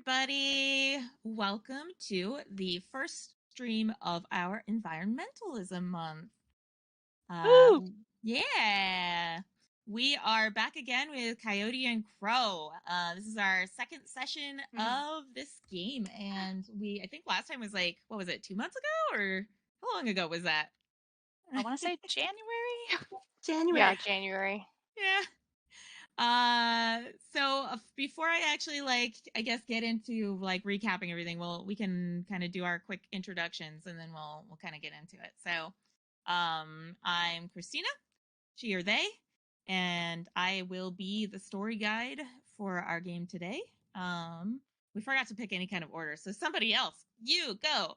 everybody. Welcome to the first stream of our environmentalism month. Yeah. We are back again with Coyote and Crow. This is our second session of this game, and I think last time was like, what was it, 2 months ago, or how long ago was that? I want to say January. Yeah, January. Yeah. So before I actually I guess get into recapping everything, we can kind of do our quick introductions and then we'll kind of get into it. So, I'm Christina, she or they, and I will be the story guide for our game today. We forgot to pick any kind of order, so somebody else, you go.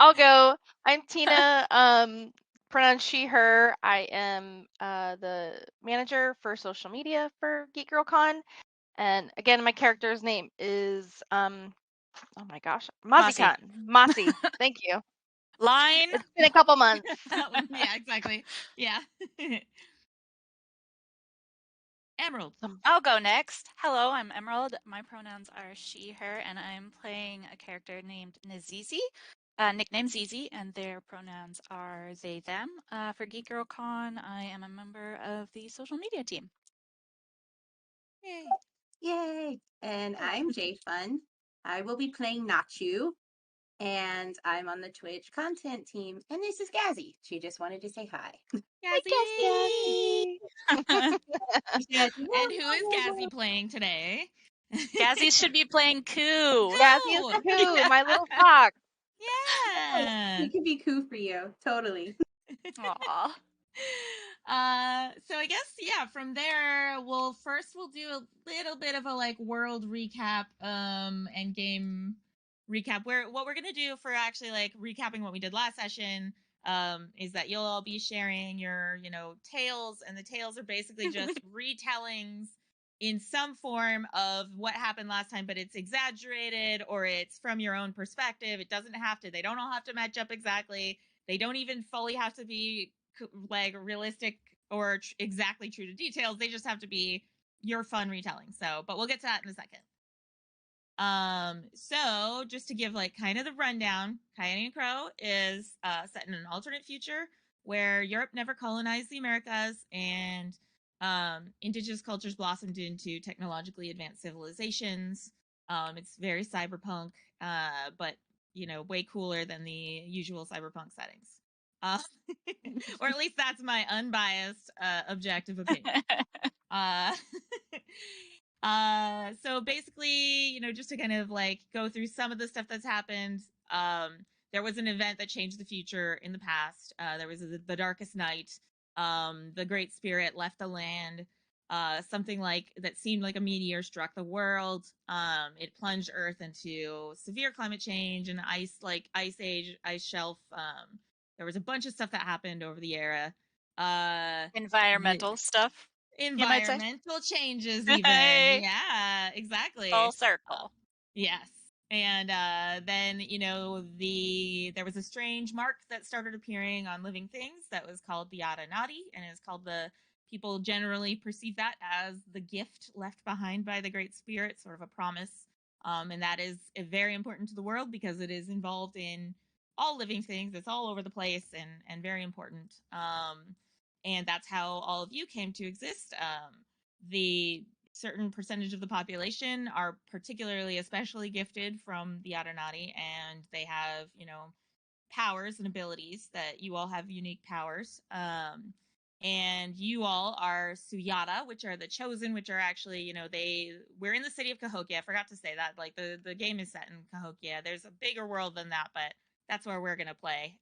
I'll go. I'm Tina. Pronouns she, her. I am the manager for social media for GeekGirlCon. And again, my character's name is oh my gosh, Masi. Masi. Thank you. Line. It's been a couple months. Yeah, exactly. Yeah. Emerald. I'll go next. Hello, I'm Emerald. My pronouns are she, her, and I'm playing a character named Zizi, nickname Zizi, and their pronouns are they, them. For GeekGirlCon, I am a member of the social media team. Yay! Yay! And I'm JFun. I will be playing Natchu, and I'm on the Twitch content team. And this is Gazzy. She just wanted to say hi. Gazzy! Gazzy. And who is Gazzy playing today? Gazzy should be playing Coo. Gazzy is Coo, my little fox. Yeah. He could be Coo for you. Totally. Aww. So I guess, yeah, from there, we'll do a little bit of a world recap, and game recap. What we're gonna do for actually recapping what we did last session, is that you'll all be sharing your, tales, and the tales are basically just retellings in some form of what happened last time, but it's exaggerated or it's from your own perspective. It doesn't have to, they don't all have to match up exactly. They don't even fully have to be realistic or exactly true to details. They just have to be your fun retelling. So, but we'll get to that in a second. So just to give kind of the rundown, Coyote and Crow is set in an alternate future where Europe never colonized the Americas, and indigenous cultures blossomed into technologically advanced civilizations. It's very cyberpunk, but way cooler than the usual cyberpunk settings. Or at least that's my unbiased, objective opinion. So basically, just to kind of go through some of the stuff that's happened. There was an event that changed the future in the past. There was the darkest night. The Great Spirit left the land. Something that seemed like a meteor struck the world. It plunged Earth into severe climate change and ice age, ice shelf. There was a bunch of stuff that happened over the era. Environmental stuff. Environmental changes, even. Yeah, exactly. Full circle. Yes. And then, there was a strange mark that started appearing on living things that was called the Aranati, and it's called people generally perceive that as the gift left behind by the Great Spirit, sort of a promise. And that is very important to the world because it is involved in all living things. It's all over the place and very important. And that's how all of you came to exist. The certain percentage of the population are especially gifted from the Aranati, and they have, powers and abilities that you all have unique powers. And you all are Suyata, which are the chosen, which are actually, we're in the city of Cahokia. I forgot to say that. The game is set in Cahokia. There's a bigger world than that, but that's where we're gonna play.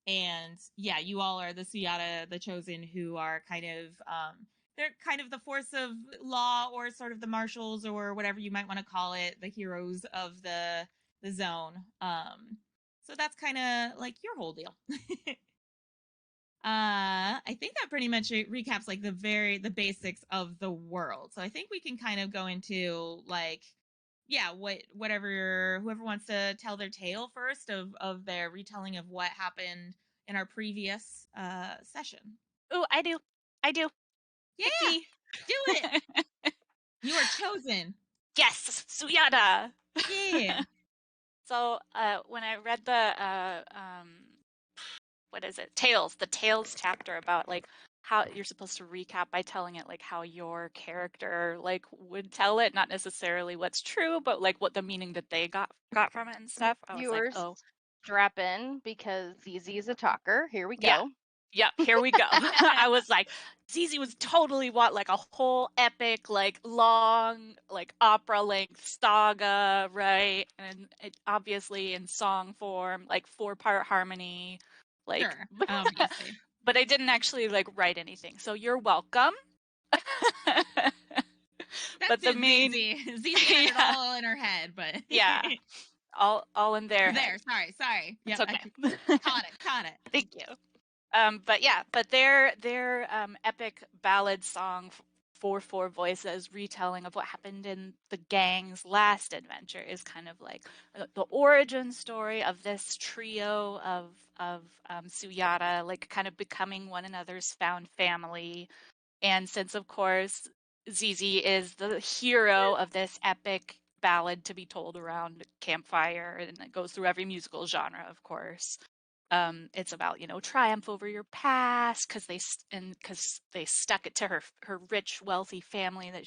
And yeah, you all are the Suyata, the chosen, who are kind of they're kind of the force of law, or sort of the marshals, or whatever you might want to call it, the heroes of the zone. So that's kind of your whole deal. I think that pretty much recaps the basics of the world. So I think we can kind of go into whoever wants to tell their tale first of their retelling of what happened in our previous session. Ooh, I do. Yeah, do it. You are chosen. yes, Suyada. Yeah. So when I read the what is it? The Tales chapter about like how you're supposed to recap by telling it like how your character like would tell it, not necessarily what's true, but like what the meaning that they got from it and stuff. I was like, Viewers, oh, strap in because Zizi is a talker. Here we yeah. go. Yep, here we go. I was like, Zizi was totally like a whole epic, like long, like opera length saga, right? And it obviously in song form, like 4-part harmony, like. Sure, obviously. But I didn't actually like write anything, so you're welcome. That's But the it, main, Zizi. Zizi had it yeah, all in her head, but yeah, all in their there. head. Sorry. It's Yep, okay. caught it. Thank you. But their epic ballad song for 4 voices retelling of what happened in the gang's last adventure is kind of like the origin story of this trio of Suyata, like kind of becoming one another's found family. And since of course Zizi is the hero of this epic ballad to be told around campfire, and it goes through every musical genre, of course. It's about triumph over your past because they stuck it to her rich wealthy family that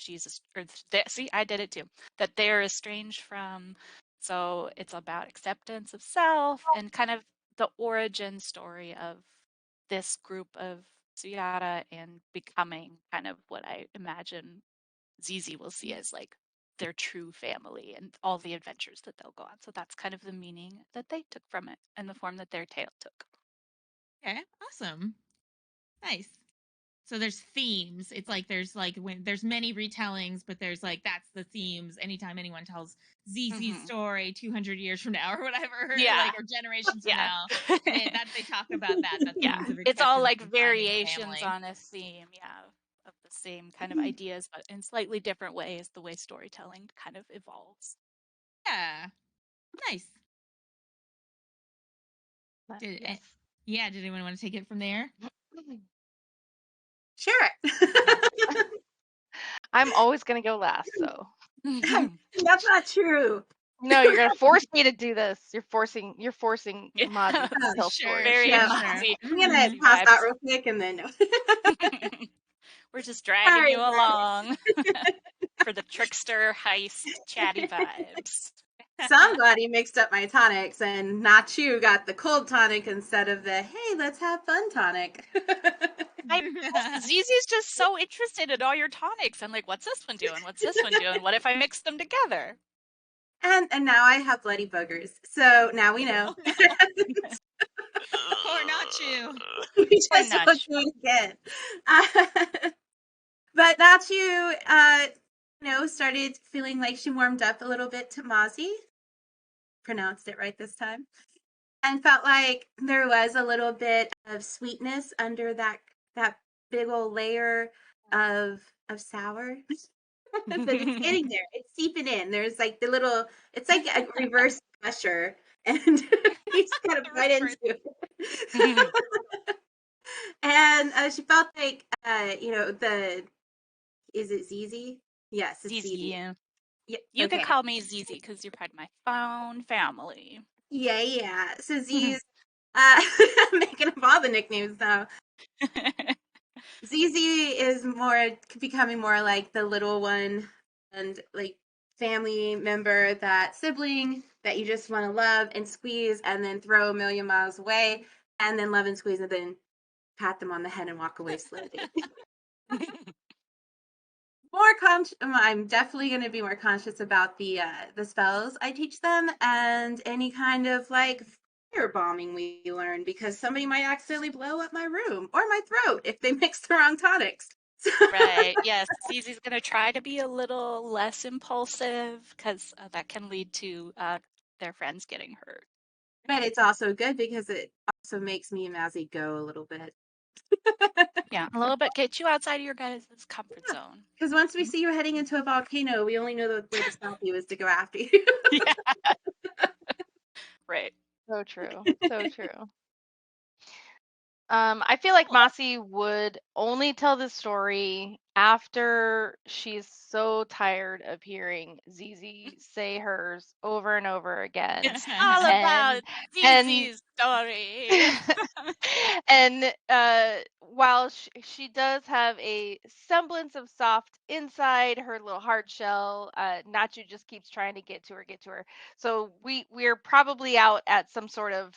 see, I did it too, that they're estranged from. So it's about acceptance of self and kind of the origin story of this group of Suyata and becoming kind of what I imagine Zizi will see as like their true family and all the adventures that they'll go on. So that's kind of the meaning that they took from it and the form that their tale took. Okay, awesome. Nice. So there's themes. It's like there's many retellings, but there's like that's the themes. Anytime anyone tells Zizi's story 200 years from now or whatever, Yeah. or generations from now, they talk about that. The Yeah, themes of it's all acceptance like and finding variations family. on a theme, of the same kind of ideas, but in slightly different ways, the way storytelling kind of evolves. Yeah, nice. Yes. Did anyone want to take it from there? Sure. I'm always gonna go last, so. That's not true. No, you're gonna force me to do this. You're forcing Masi to Oh, tell sure, stories. Very Yeah. Masi. I'm gonna Masi pass vibes. out real quick and then. We're just dragging Sorry, you guys. along for the trickster heist chatty vibes. Somebody mixed up my tonics, and Natchu got the cold tonic instead of the "Hey, let's have fun" tonic. Zizi's just so interested in all your tonics. I'm like, what's this one doing? What's this one doing? What if I mix them together? And now I have bloody boogers, so now we know. Poor Natchu. We just Poor won't Natchu. do it again. But Natchu, started feeling like she warmed up a little bit to Masi. Pronounced it right this time. And felt like there was a little bit of sweetness under that big old layer of sour. But it's getting there. It's seeping in. There's like it's like a reverse pressure, and you just gotta bite into it. And she felt like, is it Zizi? Yes, it's Zizi. Zizi. Yeah, Yeah, you okay. can call me Zizi because you're part of my found family. Yeah. So Ziz, making up all the nicknames now. Zizi is becoming more like the little one and like family member, that sibling that you just want to love and squeeze and then throw a million miles away, and then love and squeeze and then pat them on the head and walk away slowly. I'm definitely going to be more conscious about the spells I teach them and any kind of like fire bombing we learn, because somebody might accidentally blow up my room or my throat if they mix the wrong tonics. Right. Yes. Zizi's going to try to be a little less impulsive because that can lead to their friends getting hurt. But it's also good because it also makes me and Mazzy go a little bit. Yeah, a little bit. Get you outside of your guys' comfort zone. Because once we see you heading into a volcano, we only know the way to stop you is to go after you. Yeah. Right. So true. So true. I feel like Cool. Masi would only tell this story after she's so tired of hearing Zizi say hers over and over again. It's all about and Zizi's story. and while she does have a semblance of soft inside her little hard shell, Natchu just keeps trying to get to her. So we're probably out at some sort of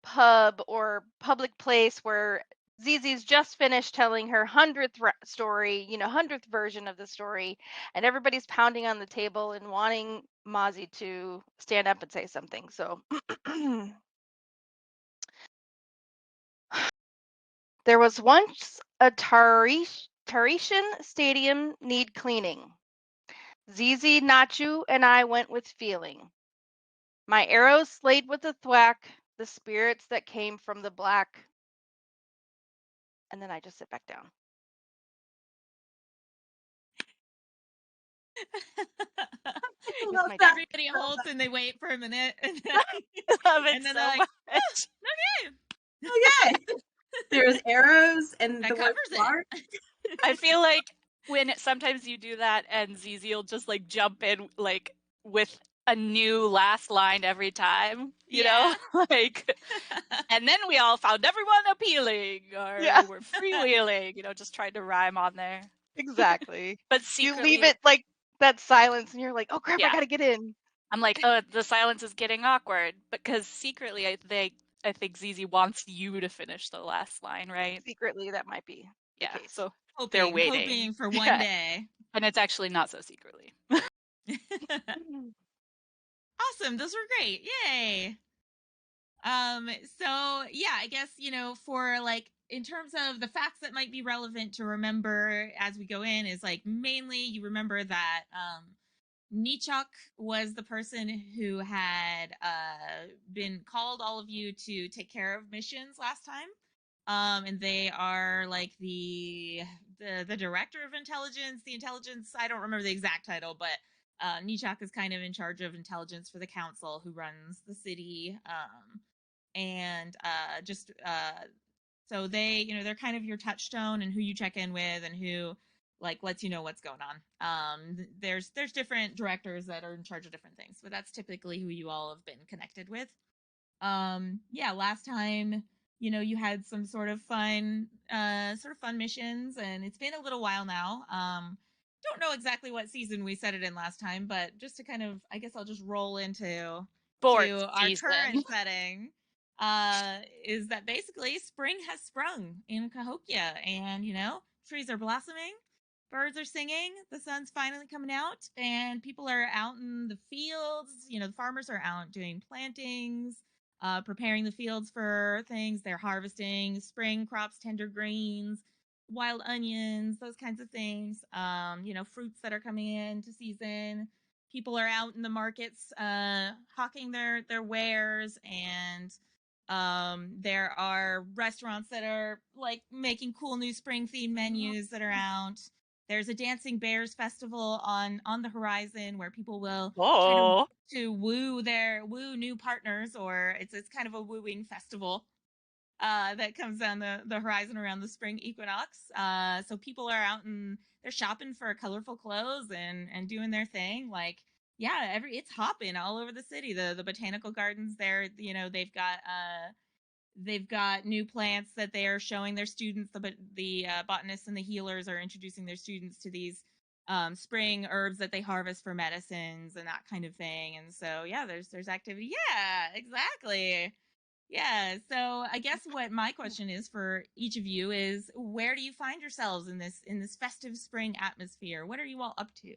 pub or public place where Zizi's just finished telling her 100th story, 100th version of the story, and everybody's pounding on the table and wanting Mozzie to stand up and say something. So there was once a Taritian stadium need cleaning. Zizi, Nachu, and I went with feeling. My arrows slayed with a thwack the spirits that came from the black. And then I just sit back down. With my dog. Everybody holds and they wait for a minute, and then, Love it and then so they're like, much. "Okay, Okay. There's arrows and that the word covers Clark. it." I feel like when sometimes you do that and Zizi will just like jump in like with a new last line every time, you know? Like, and then we all found everyone appealing or Yeah. we're freewheeling, just trying to rhyme on there. Exactly. But You secretly, leave it like that silence and you're like, oh crap, I Yeah. gotta get in. I'm like, oh, the silence is getting awkward because secretly I think Zizi wants you to finish the last line, right? Secretly, that might be the Yeah. case. So they're waiting. hoping for one Yeah. day. And it's actually not so secretly. Awesome, those were great. Yay. So yeah, I guess, for like in terms of the facts that might be relevant to remember as we go in is like mainly you remember that Nichok was the person who had been called all of you to take care of missions last time. And they are like the director of intelligence, the intelligence, I don't remember the exact title, but Nichok is kind of in charge of intelligence for the council who runs the city. And just so they, they're kind of your touchstone and who you check in with and who like lets you know what's going on. There's different directors that are in charge of different things, but that's typically who you all have been connected with. Yeah, last time, you had some sort of fun missions, and it's been a little while now. Don't know exactly what season we set it in last time, but just to kind of, I guess I'll just roll into our current setting. Is that basically spring has sprung in Cahokia, and trees are blossoming, birds are singing, the sun's finally coming out, and people are out in the fields. The farmers are out doing plantings, preparing the fields for things. They're harvesting spring crops, tender greens, wild onions, those kinds of things. Fruits that are coming into season. People are out in the markets, hawking their wares, and there are restaurants that are like making cool new spring themed menus that are out. There's a Dancing Bears festival on the horizon where people will try to woo new partners, or it's kind of a wooing festival that comes down the horizon around the spring equinox. So people are out and they're shopping for colorful clothes and doing their thing. Like, yeah, it's hopping all over the city. The botanical gardens there, they've got new plants that they are showing their students. The botanists and the healers are introducing their students to these spring herbs that they harvest for medicines and that kind of thing. And so, yeah, there's activity. Yeah, exactly. Yeah. So I guess what my question is for each of you is, where do you find yourselves in this festive spring atmosphere? What are you all up to?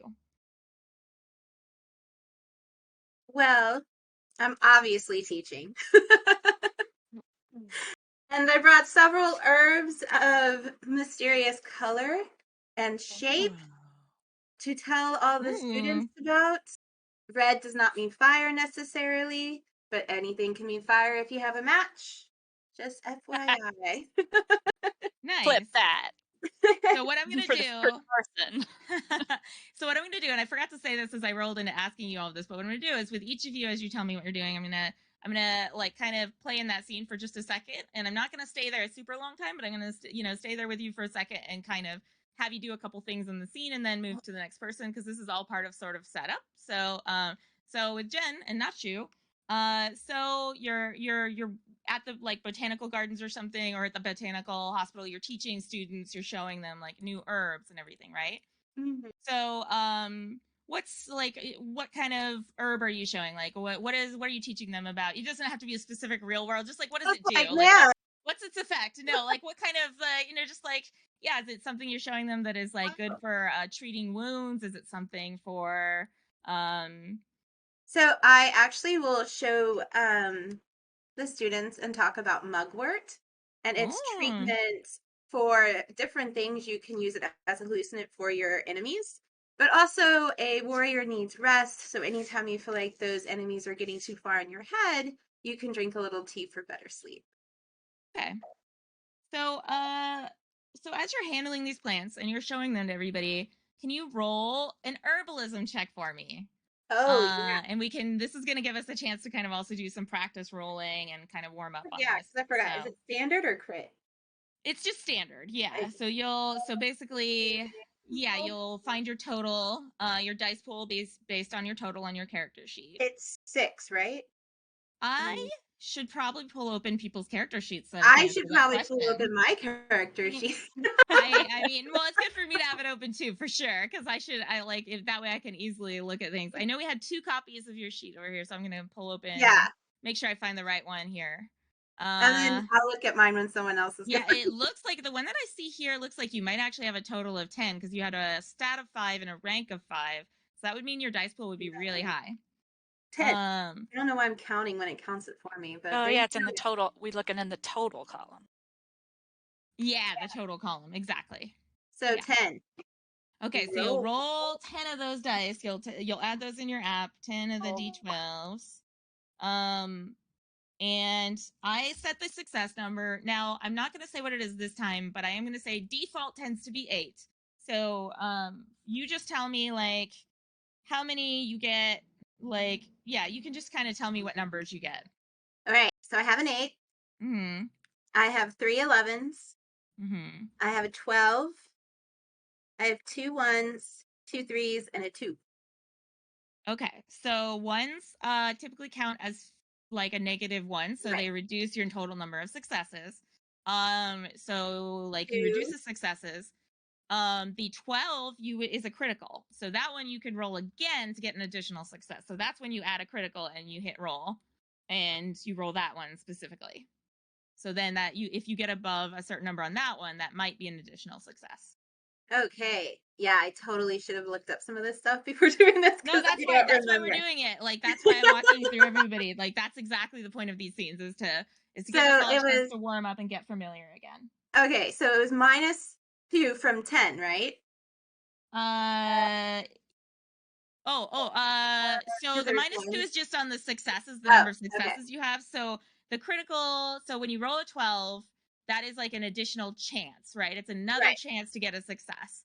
Well, I'm obviously teaching. And I brought several herbs of mysterious color and shape to tell all the students about. Red does not mean fire necessarily, but anything can mean fire if you have a match. Just FYI. Nice. Flip that. So what I'm gonna for do? The person. So what I'm gonna do, and I forgot to say this as I rolled into asking you all of this, but what I'm gonna do is with each of you, as you tell me what you're doing, I'm gonna I'm gonna like kind of play in that scene for just a second, and I'm not gonna stay there a super long time, but I'm gonna stay there with you for a second and kind of have you do a couple things in the scene and then move to the next person, because this is all part of sort of setup. So with Jen and Natchu, so you're at the like botanical gardens or something, or at the botanical hospital. You're teaching students, you're showing them like new herbs and everything, right? Mhm. So what's like, what kind of herb are you showing? Like what are you teaching them about? It doesn't have to be a specific real world, just like what does it do? Like yeah. what's its effect? No, like what kind of just like, yeah, is it something you're showing them that is like good for treating wounds? Is it something for So I actually will show the students and talk about mugwort and its treatment for different things. You can use it as a hallucinant for your enemies, but also a warrior needs rest. So anytime you feel like those enemies are getting too far in your head, you can drink a little tea for better sleep. Okay. So so as you're handling these plants and you're showing them to everybody, can you roll an herbalism check for me? Oh, yeah. And this is going to give us a chance to kind of also do some practice rolling and kind of warm up on Yeah, this. because I forgot. So Is it standard or crit? it's just standard. Yeah. So basically, yeah, you'll find your total, your dice pool based on your total on your character sheet. It's 6, right? I should probably pull open people's character sheets so I should probably pull question. open my character sheet. I mean, well, it's good for me to have it open too, for sure, because I like it that way. I can easily look at things. I know we had 2 copies of your sheet over here, so I'm gonna pull open. Yeah. Make sure I find the right one here. And then I'll look at mine when someone else is. Yeah, it looks like the one that I see here looks like you might actually have a total of 10, because you had a stat of 5 and a rank of 5. So that would mean your dice pool would be really high. 10. I don't know why I'm counting when it counts it for me, but Oh yeah, it's in the total. We're looking in the total column. Yeah, the total column, exactly. So yeah. 10. Okay, so you'll roll 10 of those dice. You'll add those in your app, 10 of the d12s. And I set the success number. Now, I'm not going to say what it is this time, but I am going to say default tends to be 8. So, you just tell me like how many you get. Like, yeah, you can just kind of tell me what numbers you get. All right, so I have an 8. Mm-hmm. I have 3 11s. Mm-hmm. I have a 12. I have 2 1s, 2 3s, and a 2. Okay, so ones typically count as like a -1, so they reduce your total number of successes. So like you reduce the successes. The 12 is a critical, so that one you can roll again to get an additional success. So that's when you add a critical and you hit roll, and you roll that one specifically. So then if you get above a certain number on that one, that might be an additional success. Okay. Yeah, I totally should have looked up some of this stuff before doing this. No, that's why we're doing it. Like that's why I'm walking through everybody. Like that's exactly the point of these scenes is to get us all a chance to warm up and get familiar again. Okay, so it was -2 from 10, right? So the -2 is just on the successes, the number of successes you have. So the critical, so when you roll a 12, that is like an additional chance, right? It's another chance to get a success.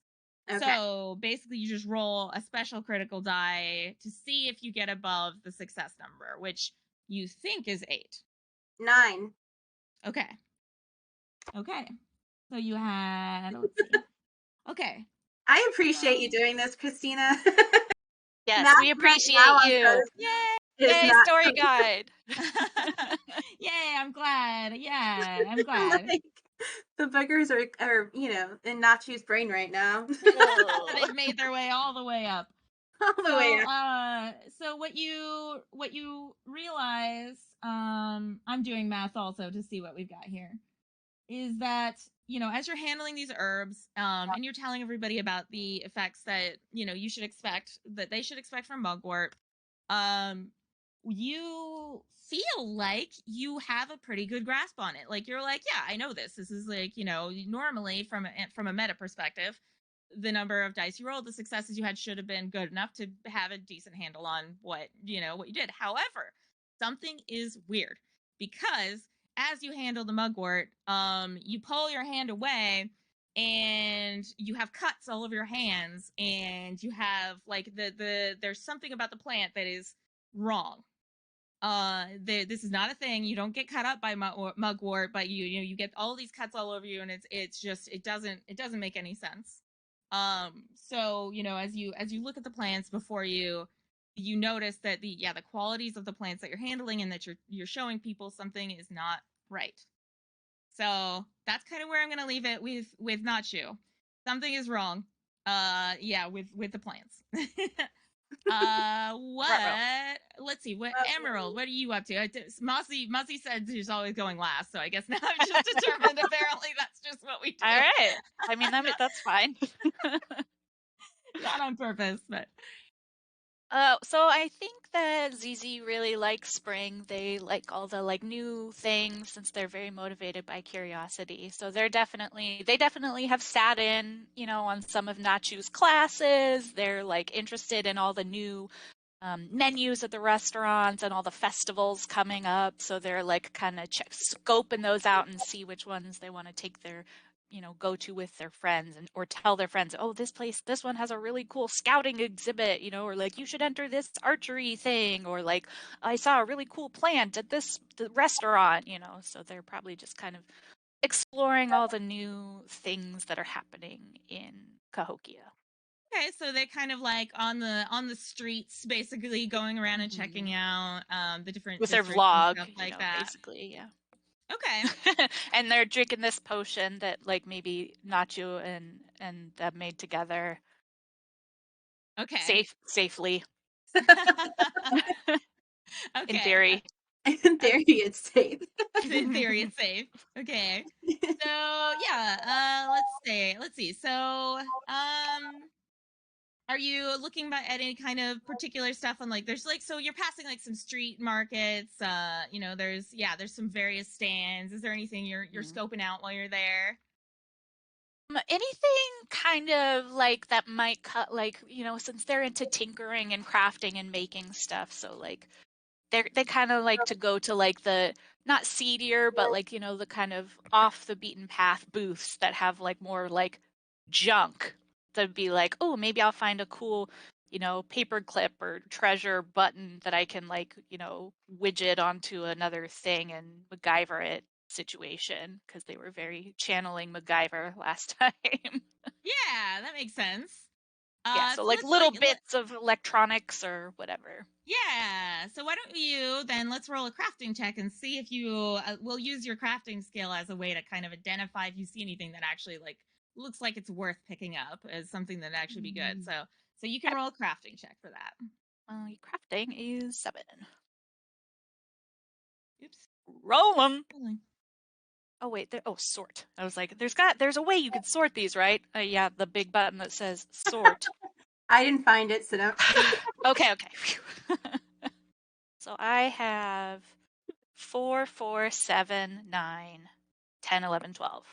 Okay. So basically you just roll a special critical die to see if you get above the success number, which you think is 8. 9. Okay. So you had, let's see. Okay. I appreciate you doing this, Christina. Yes, we appreciate you. Yay, Story Guide. Yay, I'm glad. Yeah, I'm glad. Like, the boogers are in Natchu's brain right now. They've made their way all the way up. All the way up. So what you realize, I'm doing math also to see what we've got here, is that, as you're handling these herbs, and you're telling everybody about the effects that, you should expect, that they should expect from mugwort, you feel like you have a pretty good grasp on it. Like you're like, yeah, I know this. This is like, normally from a meta perspective, the number of dice you rolled, the successes you had should have been good enough to have a decent handle on what you did. However, something is weird, because as you handle the mugwort, you pull your hand away and you have cuts all over your hands, and you have like there's something about the plant that is wrong. this is not a thing. You don't get cut up by mugwort, but you get all these cuts all over you, and it's just it doesn't make any sense. So as you look at the plants before you, you notice that the qualities of the plants that you're handling and that you're showing people, something is not right. So that's kind of where I'm gonna leave it with Natchu. Something is wrong. With the plants. What? Let's see. What Emerald? What are you up to? Masi said she's always going last, so I guess now I've just determined. Apparently, that's just what we do. All right. I mean, that's fine. Not on purpose, but. So I think that Zizi really likes spring. They like all the new things since they're very motivated by curiosity. So they definitely have sat in, on some of Nachu's classes. They're interested in all the new menus at the restaurants and all the festivals coming up. So they're kind of scoping those out and see which ones they want to take their go to with their friends or tell their friends, oh, this one has a really cool scouting exhibit, or you should enter this archery thing, or I saw a really cool plant at the restaurant, so they're probably just kind of exploring all the new things that are happening in Cahokia. Okay, so they're kind of on the streets, basically going around and checking out the different with their vlog, stuff that. Basically, yeah. Okay. And they're drinking this potion that maybe Natchu and them made together. Okay. Safely. Okay. In theory. In theory, it's safe. In theory, it's safe. Okay. So yeah, let's see. So are you looking at any kind of particular stuff on there's so you're passing some street markets, there's some various stands. Is there anything you're scoping out while you're there? Anything kind of that might cut since they're into tinkering and crafting and making stuff, so they kind of like to go to the not seedier but the kind of off the beaten path booths that have more junk. That'd be oh, maybe I'll find a cool paper clip or treasure button that I can widget onto another thing and MacGyver it situation, because they were very channeling MacGyver last time. Yeah, that makes sense. Yeah, so little bits of electronics or whatever. Yeah, so why don't you then let's roll a crafting check and see if you will use your crafting skill as a way to kind of identify if you see anything that actually looks like it's worth picking up as something that actually be good. So you can roll a crafting check for that. Crafting is 7. Oops. Roll them. Oh wait, sort. I was like, there's a way you can sort these, right? Yeah, the big button that says sort. I didn't find it, so don't. Okay. So I have 4, 4, 7, 9, 10, 11, 12.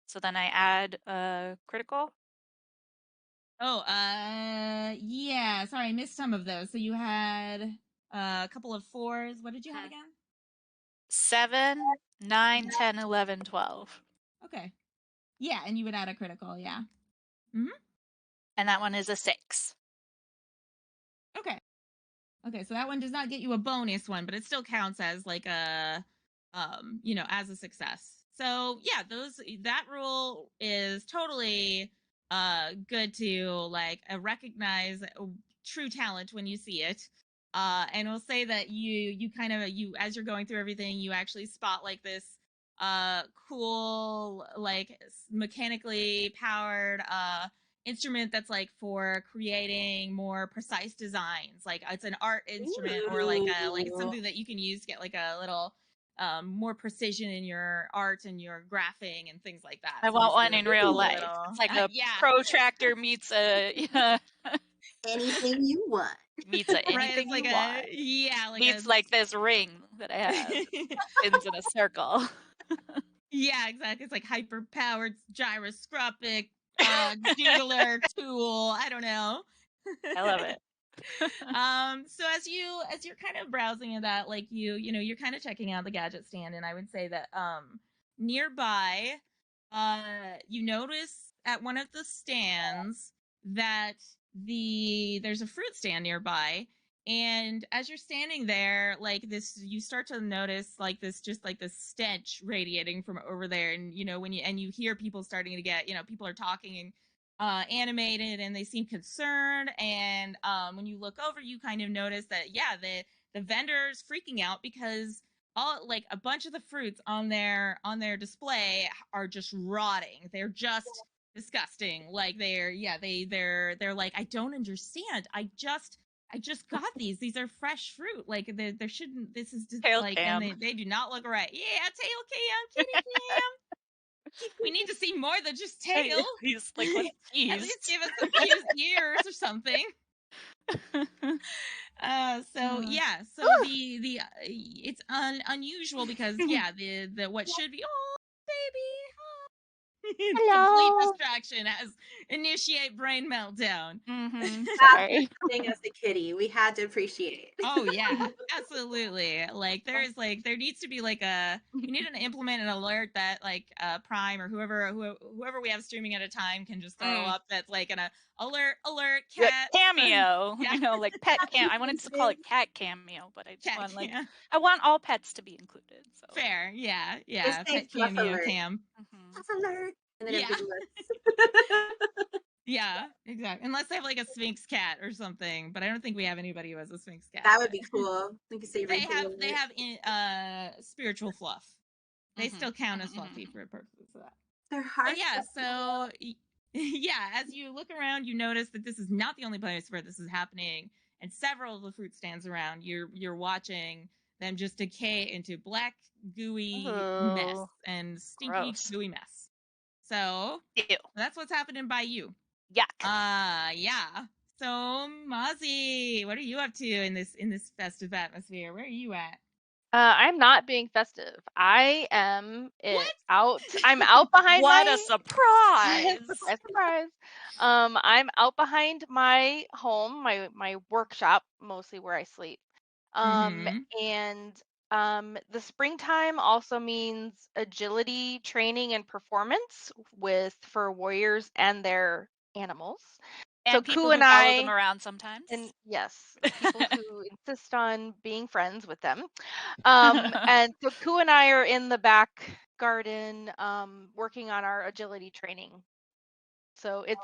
So then I add a critical. Oh, yeah. Sorry, I missed some of those. So you had a couple of 4s. What did you have again? 7, 9, 10, 11, 12. Okay. Yeah, and you would add a critical, yeah. Mm-hmm. And that one is a 6. Okay, so that one does not get you a bonus one, but it still counts as a as a success. So yeah, that rule is totally good to recognize true talent when you see it. And we'll say that you kind of as you're going through everything, you actually spot this cool mechanically powered instrument that's for creating more precise designs. It's an art instrument. Ooh. Or something that you can use to get a little more precision in your art and your graphing and things like that. I want one in real life. It's like a protractor meets a anything you want. Meets anything you want. Meets this ring that I have. Spins in a circle. Yeah, exactly. It's hyper powered gyroscopic doodler tool. I don't know. I love it. So as you're kind of browsing that, you're kind of checking out the gadget stand, and I would say that nearby, you notice at one of the stands that there's a fruit stand nearby, And as you're standing there, like this, you start to notice like this, just like this stench radiating from over there. And when you hear people starting to get, people are talking and animated, and they seem concerned. And when you look over, you kind of notice that the vendor's freaking out because all like a bunch of the fruits on their display are just rotting. They're just disgusting. Like they're like, I don't understand. I just got these. These are fresh fruit. Like there shouldn't. This is just Tail like, cam. and they do not look right. Yeah, tail cam, kitty cam. We need to see more than just tail. He's like, let's tease. At least give us some fused ears or something. So yeah, so the it's unusual because the what should be, oh baby, complete distraction as initiate brain meltdown. Sorry. Thing as the kitty, we had to appreciate. Oh yeah, absolutely. Like there needs to be like we need to implement an alert that like Prime or whoever we have streaming at a time can just throw up that's like an alert cat cameo. Yeah. Like pet cam. I wanted to call it cat cameo, but I just cat want cam. I want all pets to be included. So Fair, yeah. Just say Pet fluff cameo alert. cam. Fluff alert, and then everybody looks. Yeah, exactly. Unless they have like a Sphinx cat or something, but I don't think we have anybody who has a Sphinx cat. That would be cool. We could say they have spiritual fluff. They still count as fluffy for purposes of that. They're hard. But yeah, so yeah, as you look around, you notice that this is not the only place where this is happening, and several of the fruit stands around. You're watching them just decay into black, gooey mess and stinky, gross. gooey mess. So Ew. That's what's happening by you. Yuck. Yeah. So Masi, what are you up to in this festive atmosphere? Where are you at? I'm not being festive. I am out. I'm out behind what my... a surprise! surprise. I'm out behind my home, my workshop, mostly where I sleep. And the springtime also means agility training and performance for warriors and their animals. And so people Ku who and follow I, them around sometimes. and yes, people who insist on being friends with them. And so Ku and I are in the back garden working on our agility training. So it's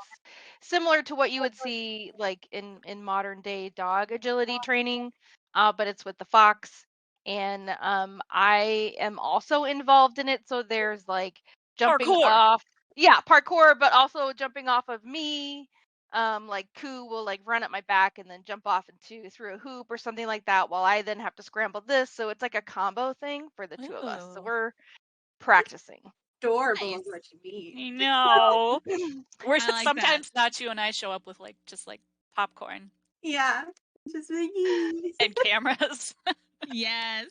similar to what you would see like in modern day dog agility training, but it's with the fox. And I am also involved in it. So there's like jumping off. Yeah, parkour, but also jumping off of me. Like Ku will like run at my back and then jump off through a hoop or something like that, while I then have to scramble this. So it's like a combo thing for the two of us. So we're practicing. Adorable is what you mean. No. We're like sometimes Natchu and I show up with like just like popcorn. Yeah. Just like and cameras. Yes.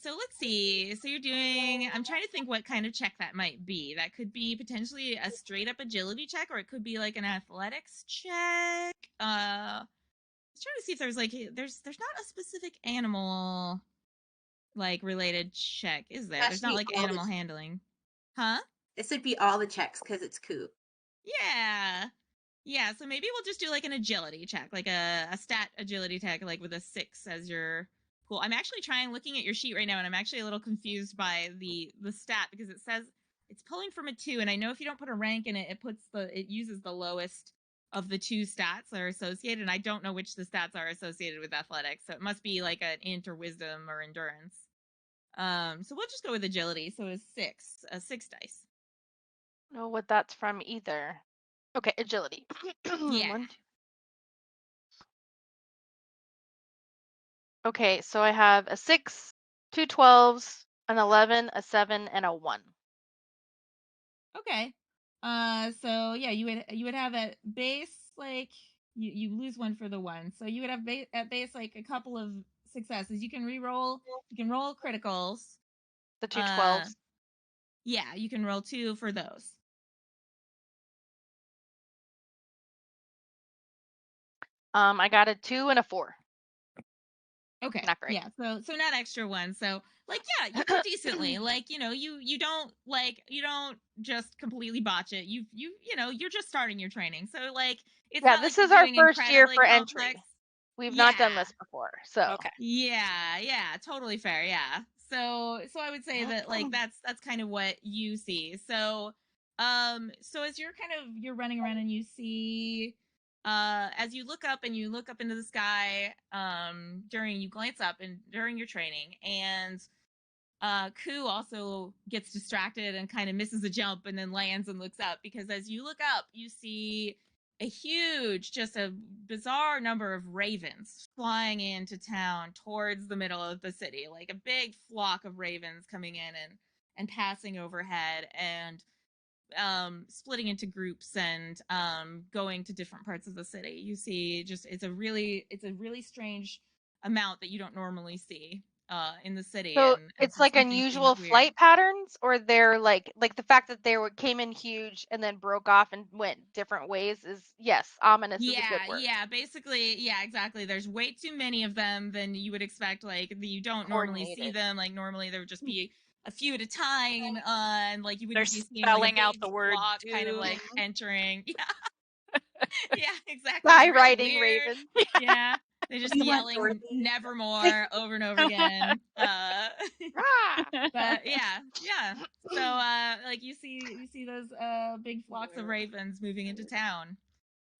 So let's see. So you're doing, I'm trying to think what kind of check that might be. That could be potentially a straight up agility check, or it could be like an athletics check. I was trying to see if there's like, there's not a specific animal like related check, is there? There's not like animal handling. Huh? This would be all the checks because it's Ku. Yeah, so maybe we'll just do like an agility check, like a stat agility check, like with a 6 as your pool. I'm actually looking at your sheet right now, and I'm actually a little confused by the stat because it says it's pulling from a 2, and I know if you don't put a rank in it, it uses the lowest of the 2 stats that are associated, and I don't know which the stats are associated with athletics, so it must be like an int or wisdom or endurance. So we'll just go with agility. So it's 6 dice. I don't know what that's from either. Okay, agility. Yeah. 1, 2. Okay, so I have a 6, 2 12s, an 11, a 7, and a 1. Okay. So yeah, you would have at base like you lose 1 for the 1, so you would have at base like a couple of successes. You can re-roll. You can roll criticals. The 2 12s. Yeah, you can roll 2 for those. I got a 2 and a 4. Okay. Not great. Yeah. So not extra 1. So like, yeah, you do decently. Like, you don't just completely botch it. You're just starting your training. So like, it's Yeah, not this like is you're our doing first year incredibly for complex. entry. We've Yeah. not done this before, so. Okay. Yeah, totally fair. Yeah. So I would say that like that's kind of what you see. So so as you're running around and you see as you look up into the sky you glance up and during your training, and Ku also gets distracted and kind of misses a jump and then lands and looks up, because as you look up, you see just a bizarre number of ravens flying into town towards the middle of the city, like a big flock of ravens coming in and passing overhead and splitting into groups and going to different parts of the city. You see it's a really strange amount that you don't normally see in the city, So and it's for like something seems unusual weird. flight patterns, or they're like the fact that they came in huge and then broke off and went different ways is, yes, ominous is a good word. Yeah, basically, yeah, exactly. There's way too many of them than you would expect. Like you don't normally see Coordinated. them. Like normally there would just be a few at a time, and like you They're wouldn't be seeing like a spelling out big the word flock kind of "do." like entering. Yeah, yeah, exactly. It's Sky really riding weird. ravens. Yeah, they're just We want yelling Dorothy. "Nevermore" over and over again. Ah! But yeah. So like you see those big flocks of ravens moving into town.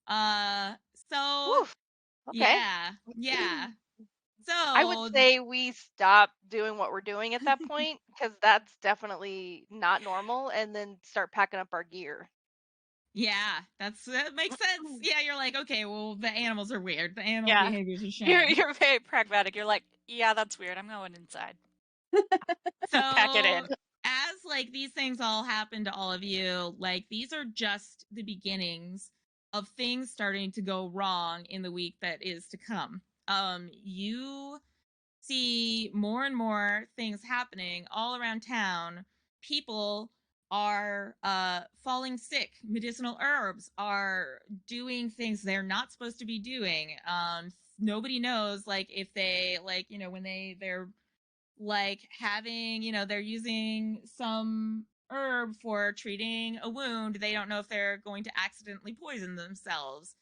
Uh, so Woof. Okay. yeah. I would So say we stop doing what we're doing at that point, because that's definitely not normal, and then start packing up our gear. yeah, that makes sense. Yeah, you're like, okay, well, the animals are weird. The animal Yeah. behavior is strange. You're very pragmatic. You're like, yeah, that's weird. I'm going inside. So Pack it in. as like these things all happen to all of you, like these are just the beginnings of things starting to go wrong in the week that is to come. You see more and more things happening all around town. People are falling sick. Medicinal herbs are doing things they're not supposed to be doing. Nobody knows, like, if they, like, when they're like having, they're using some herb for treating a wound, they don't know if they're going to accidentally poison themselves.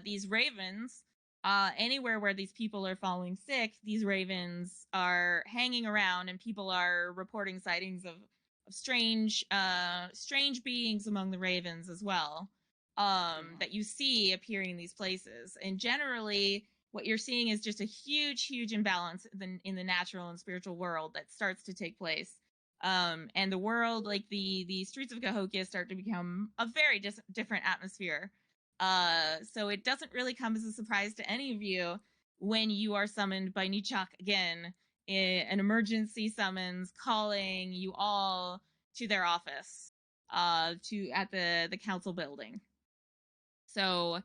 These ravens, anywhere where these people are falling sick, these ravens are hanging around, and people are reporting sightings of strange beings among the ravens as well, that you see appearing in these places. And generally, what you're seeing is just a huge imbalance in the natural and spiritual world that starts to take place. And the world, like the streets of Cahokia, start to become a very different atmosphere. So it doesn't really come as a surprise to any of you when you are summoned by Nichak again, an emergency summons calling you all to their office, at the council building. So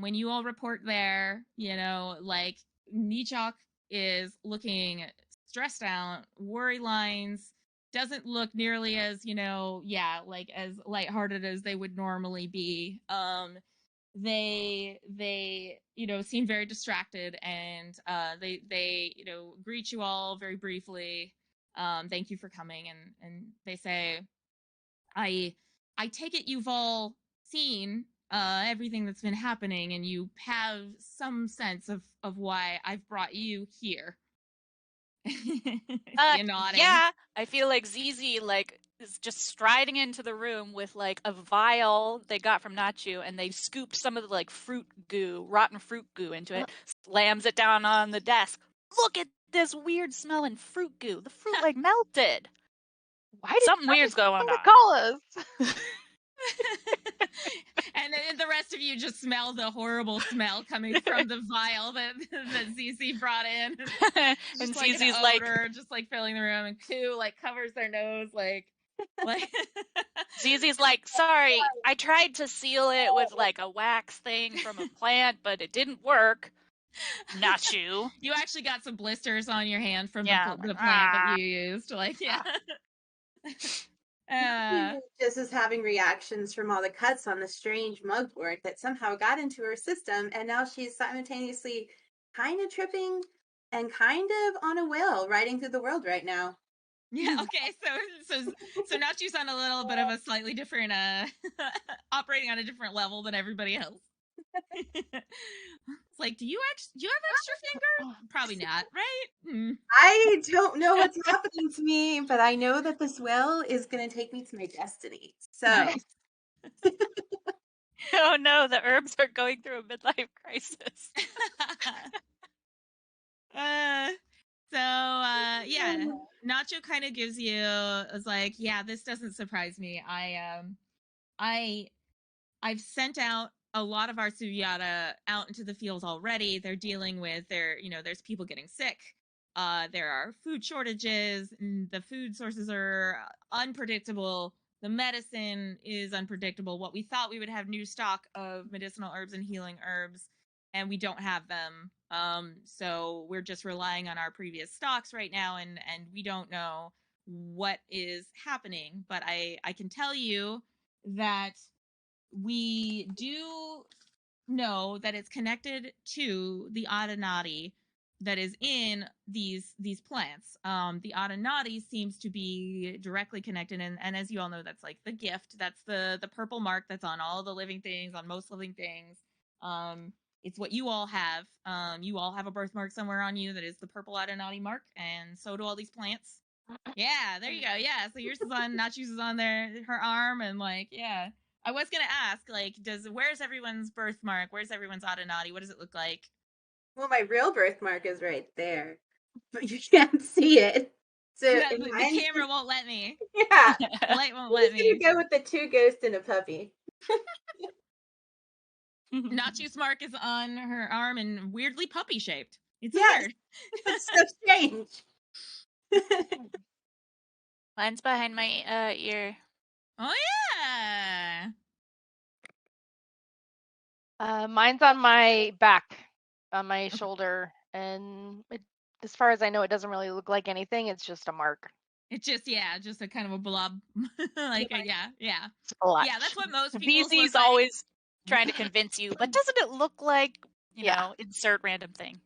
when you all report there, like Nichak is looking stressed out, worry lines, doesn't look nearly as, like as lighthearted as they would normally be. They seem very distracted, and they greet you all very briefly. Thank you for coming, and they say, I take it you've all seen everything that's been happening, and you have some sense of why I've brought you here. You nodding. Yeah, I feel like Zizi is just striding into the room with like a vial they got from Natchu, and they scoop some of the like rotten fruit goo into it, slams it down on the desk. Look at this weird smelling fruit goo. The fruit like melted. Why did Something weird's going on. call us? And then the rest of you just smell the horrible smell coming from the vial that Zizi brought in. And like Zizi's an like, odor, just like filling the room, and Ku like covers their nose, like Zizi's like, sorry, I tried to seal it with like a wax thing from a plant, but it didn't work. Natchu. You actually got some blisters on your hand from Yeah, the plant that you used. Like, yeah. Just is having reactions from all the cuts on the strange mugwort that somehow got into her system, and now she's simultaneously kind of tripping and kind of on a whale riding through the world right now. Yeah, okay, so Natchu's on a little bit of a slightly different operating on a different level than everybody else. It's like, do you have extra finger? Probably not, right? I don't know what's happening to me, but I know that this well is going to take me to my destiny. So, Nice. Oh no, the herbs are going through a midlife crisis. Yeah, Nacho kind of gives you, it's like, yeah, this doesn't surprise me. I've sent out a lot of our Suvyata out into the fields already. They're dealing with there's people getting sick. There are food shortages. And the food sources are unpredictable. The medicine is unpredictable. What we thought we would have new stock of medicinal herbs and healing herbs, and we don't have them. So we're just relying on our previous stocks right now, and we don't know what is happening. But I can tell you that we do know that it's connected to the Adanati that is in these plants. The Adanati seems to be directly connected, and as you all know, that's like the gift. That's the purple mark that's on all the living things, on most living things. It's what you all have. You all have a birthmark somewhere on you that is the purple Adanati mark, and so do all these plants. Yeah, there you go. Yeah, so yours is on, Nachu's is on there, her arm, and like, yeah. I was gonna ask, like, where's everyone's birthmark? Where's everyone's Adanati? What does it look like? well, my real birthmark is right there, but you can't see it. So The camera won't let me. Yeah, The light won't I'm let just me. gonna go with the 2 ghosts and a puppy. Nachu's mark is on her arm and weirdly puppy shaped. It's Yes. weird. That's so strange. Mine's behind my ear. Oh yeah. Mine's on my back, on my shoulder, and as far as I know, it doesn't really look like anything. It's just a mark. It's just just a kind of a blob. Like yeah. Splotch. Yeah, that's what most people's Zizi's look like. always trying to convince you, but doesn't it look like, Yeah. insert random thing?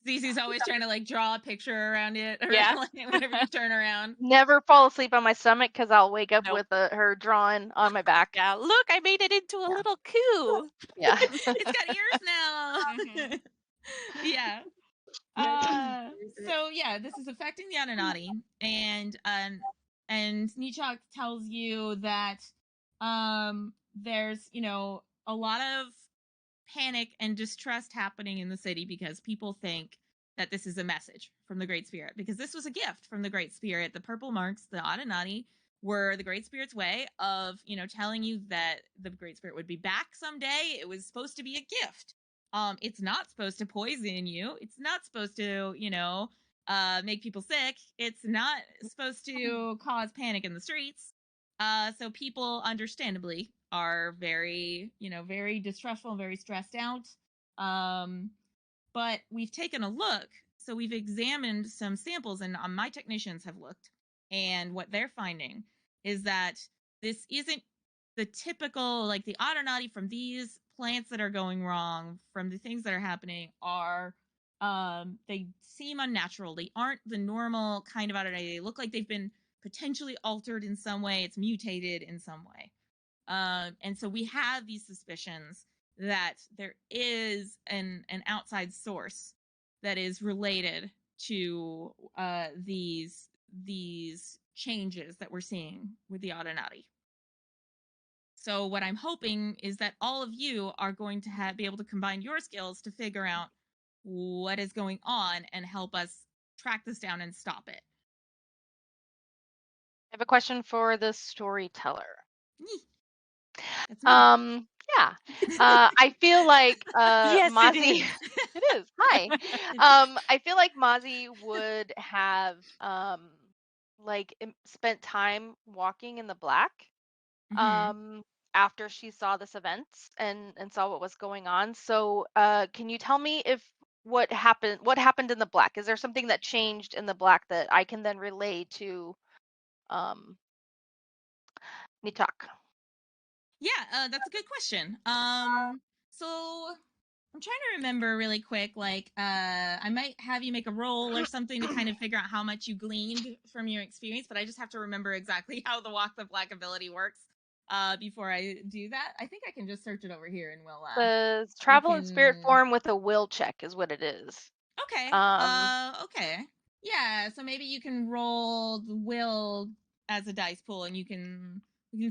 Zizi's always trying to like draw a picture around it, or Yeah. like, whenever you turn around. Never fall asleep on my stomach because I'll wake up Nope. with her drawing on my back. Yeah, look, I made it into a little coup. Yeah. It's got ears now. Mhm. Yeah. So yeah, this is affecting the Anunnaki, and Nichak tells you that there's a lot of panic and distrust happening in the city because people think that this is a message from the Great Spirit, because this was a gift from the Great Spirit. The purple marks, the Anunnaki, were the Great Spirit's way of telling you that the Great Spirit would be back someday. It was supposed to be a gift. It's not supposed to poison you. It's not supposed to, make people sick. It's not supposed to cause panic in the streets. So people, understandably, are very, very distrustful, very stressed out. But we've taken a look. So we've examined some samples, and my technicians have looked. And what they're finding is that this isn't the typical, like the Audernati from these plants that are going wrong, from the things that are happening, are they seem unnatural. They aren't the normal kind of Audernati. They look like they've been potentially altered in some way. It's mutated in some way. And so we have these suspicions that there is an outside source that is related to these changes that we're seeing with the Audernati. So what I'm hoping is that all of you are going to be able to combine your skills to figure out what is going on and help us track this down and stop it. I have a question for the storyteller. That's me. Yeah. I feel like Yes, Masi. it is. It is. Hi. I feel like Masi would have spent time walking in the black Mm-hmm. after she saw this event and saw what was going on. So can you tell me if what happened in the black? Is there something that changed in the black that I can then relay to Nitak? Yeah, that's a good question. So I'm trying to remember really quick. Like, I might have you make a roll or something to kind of figure out how much you gleaned from your experience, but I just have to remember exactly how the Walk the Black ability works. before I do that. I think I can just search it over here and we'll The we travel in spirit can. form with a will check is what it is. Okay. Um, Okay. Yeah. So maybe you can roll the will as a dice pool, and you can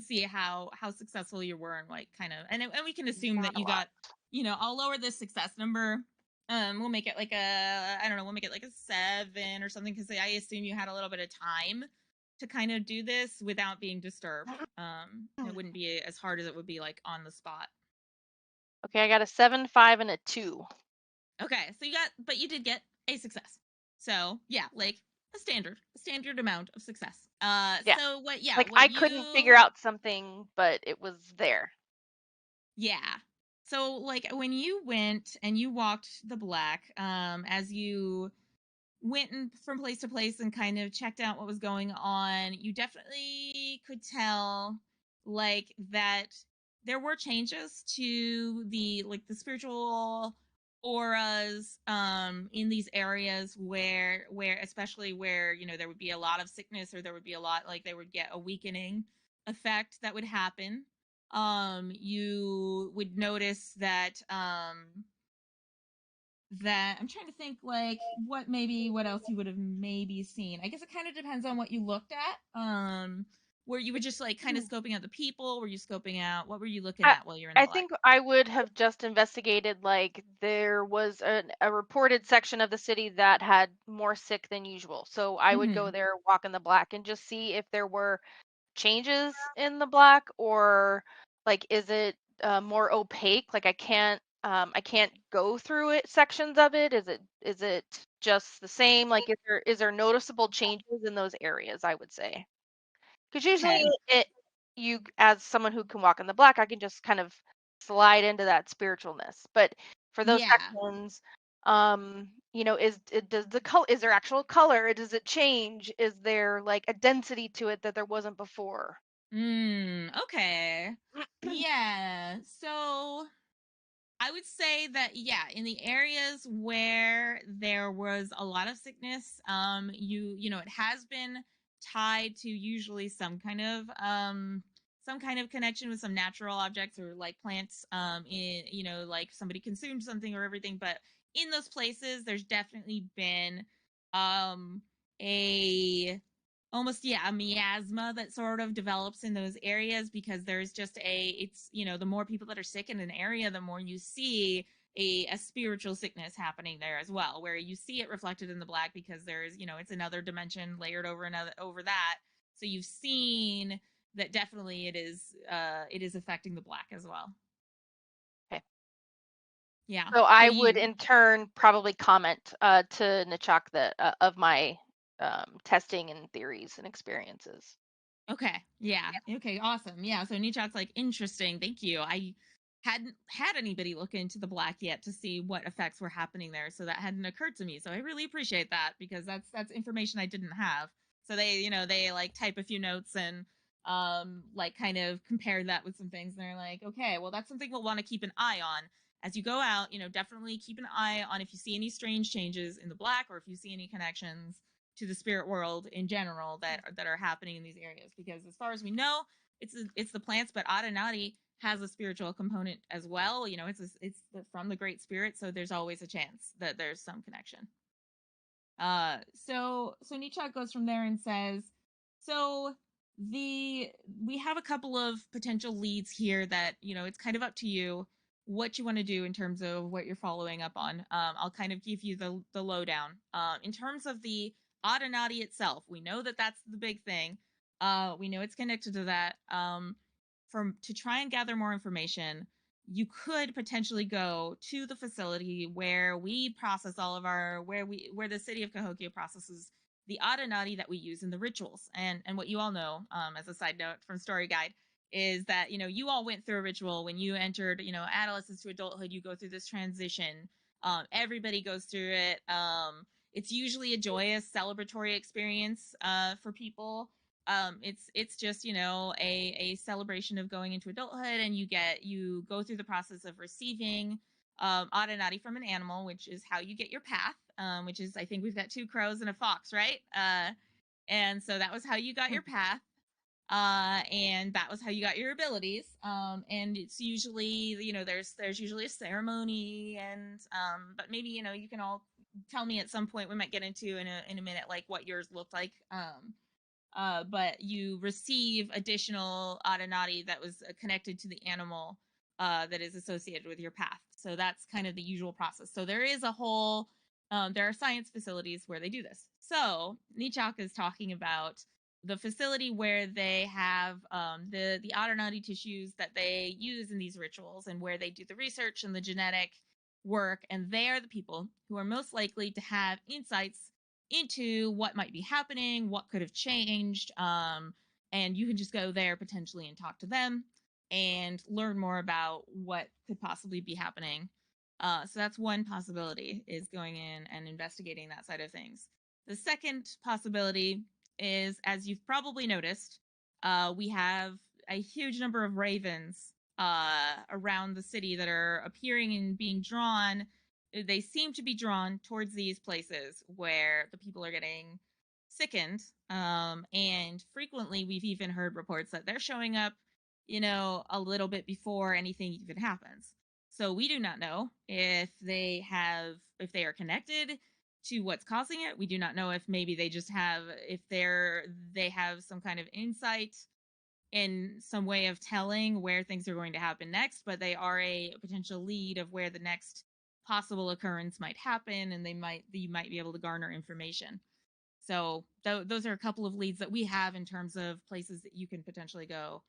see how successful you were, and like kind of, and we can assume not that a you lot. got. I'll lower the success number. We'll make it like I don't know. We'll make it like a 7 or something, because I assume you had a little bit of time to kind of do this without being disturbed. It wouldn't be as hard as it would be like on the spot. Okay, I got a 7, 5, and a 2. Okay, so but you did get a success. So yeah, like a standard amount of success. Yeah. So what? Yeah, Like, what I you? couldn't figure out something, but it was there. Yeah. So like when you went and you walked the black, as you went from place to place and kind of checked out what was going on, you definitely could tell like that there were changes to the spiritual auras in these areas where especially where there would be a lot of sickness, or there would be a lot, like they would get a weakening effect that would happen. You would notice that I'm trying to think like what else you would have maybe seen. I guess it kind of depends on what you looked at. Where you were just like kind of scoping out the people, were you scoping out, what were you looking at while you're in the I black? think I would have just investigated, like, there was a reported section of the city that had more sick than usual. So I would go there, walk in the black, and just see if there were changes in the black, or like, is it more opaque? Like, I can't go through it, sections of it. Is it just the same? Like, is there noticeable changes in those areas, I would say. Because usually Okay. you, as someone who can walk in the black, I can just kind of slide into that spiritualness. But for those Yeah. sections, does the color, is there actual color? Does it change? Is there like a density to it that there wasn't before? Okay. Yeah. So I would say that yeah, in the areas where there was a lot of sickness, it has been tied to usually some kind of connection with some natural objects, or like plants, in like somebody consumed something or everything. But in those places there's definitely been um a almost, yeah, a miasma that sort of develops in those areas, because there's just it's the more people that are sick in an area, the more you see a spiritual sickness happening there as well, where you see it reflected in the black, because there's it's another dimension layered over that. So you've seen that definitely it is affecting the black as well. Okay. Yeah. So What I do would you? in turn probably comment to Nachak that of my testing and theories and experiences. Okay. Yeah. Okay. Awesome. Yeah. So Nichak's like, interesting. Thank you. I hadn't had anybody look into the black yet to see what effects were happening there, so that hadn't occurred to me. So I really appreciate that, because that's information I didn't have. So they like type a few notes and like kind of compare that with some things, and they're like, okay, well that's something we'll want to keep an eye on as you go out. Definitely keep an eye on if you see any strange changes in the black, or if you see any connections to the spirit world in general that are happening in these areas, because as far as we know, it's the plants, but Adanati has a spiritual component as well. From the great spirit, so there's always a chance that there's some connection. So Nietzsche goes from there and says, so we have a couple of potential leads here that it's kind of up to you what you want to do in terms of what you're following up on. I'll kind of give you the lowdown. In terms of the Audinati itself, we know that that's the big thing. We know it's connected to that. To try and gather more information, you could potentially go to the facility where we process all of our where the city of Cahokia processes the Audinati that we use in the rituals. And what you all know, as a side note from Story Guide, is that you all went through a ritual when you entered adolescence to adulthood. You go through this transition. Everybody goes through it. It's usually a joyous celebratory experience for people. It's just a celebration of going into adulthood, and you go through the process of receiving Audinati from an animal, which is how you get your path. Which is, I think we've got 2 crows and a fox, right? And so that was how you got your path. and that was how you got your abilities. And it's usually, there's usually a ceremony, and but maybe you can all tell me at some point. We might get into in a minute like what yours looked like. But you receive additional Adanati that was connected to the animal that is associated with your path. So that's kind of the usual process. So there is a whole, there are science facilities where they do this. So Nichak is talking about the facility where they have the Adanati tissues that they use in these rituals, and where they do the research and the genetic work. And they are the people who are most likely to have insights into what might be happening, what could have changed, and you can just go there potentially and talk to them and learn more about what could possibly be happening. So that's one possibility, is going in and investigating that side of things. The second possibility is, as you've probably noticed, we have a huge number of ravens around the city that are appearing and being drawn. They seem to be drawn towards these places where the people are getting sickened. And frequently we've even heard reports that they're showing up, a little bit before anything even happens. So we do not know if they are connected to what's causing it. We do not know if maybe they just have, if they have some kind of insight in some way of telling where things are going to happen next, but they are a potential lead of where the next possible occurrence might happen, and you might be able to garner information. So those are a couple of leads that we have in terms of places that you can potentially go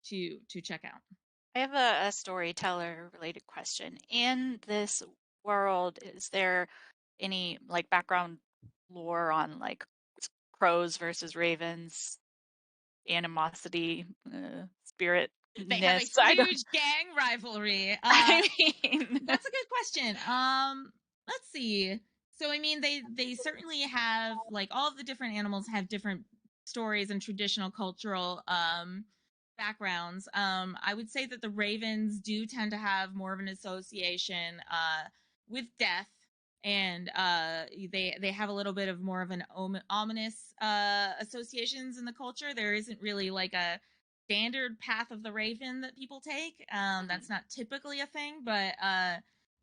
to check out. I have a storyteller related question. In this world, is there any like background lore on like crows versus ravens, animosity, spirit? They have a huge gang rivalry. I mean, that's a good question. Let's see. So I mean, they certainly have, like, all of the different animals have different stories and traditional cultural backgrounds. I would say that the ravens do tend to have more of an association with death, and they have a little bit of more of an ominous associations in the culture. There isn't really like a standard path of the raven that people take. That's not typically a thing, but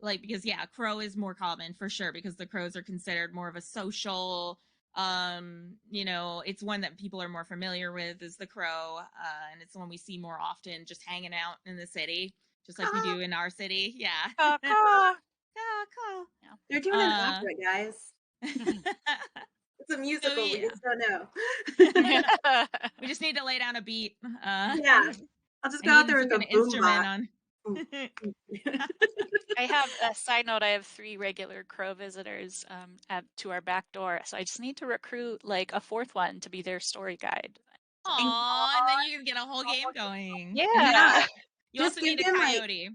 like, because crow is more common for sure, because the crows are considered more of a social, it's one that people are more familiar with, is the crow, and it's the one we see more often just hanging out in the city, just like we do in our city. Caw, caw. Caw. They're doing an opera, guys. It's a musical. So, we just don't know. We just need to lay down a beat. Yeah, I'll just go out there with a instrument on. I have a side note. I have 3 regular crow visitors to our back door, so I just need to recruit like a 4th one to be their story guide. Aww, and then you can get a whole game going. Yeah. You just also need a coyote.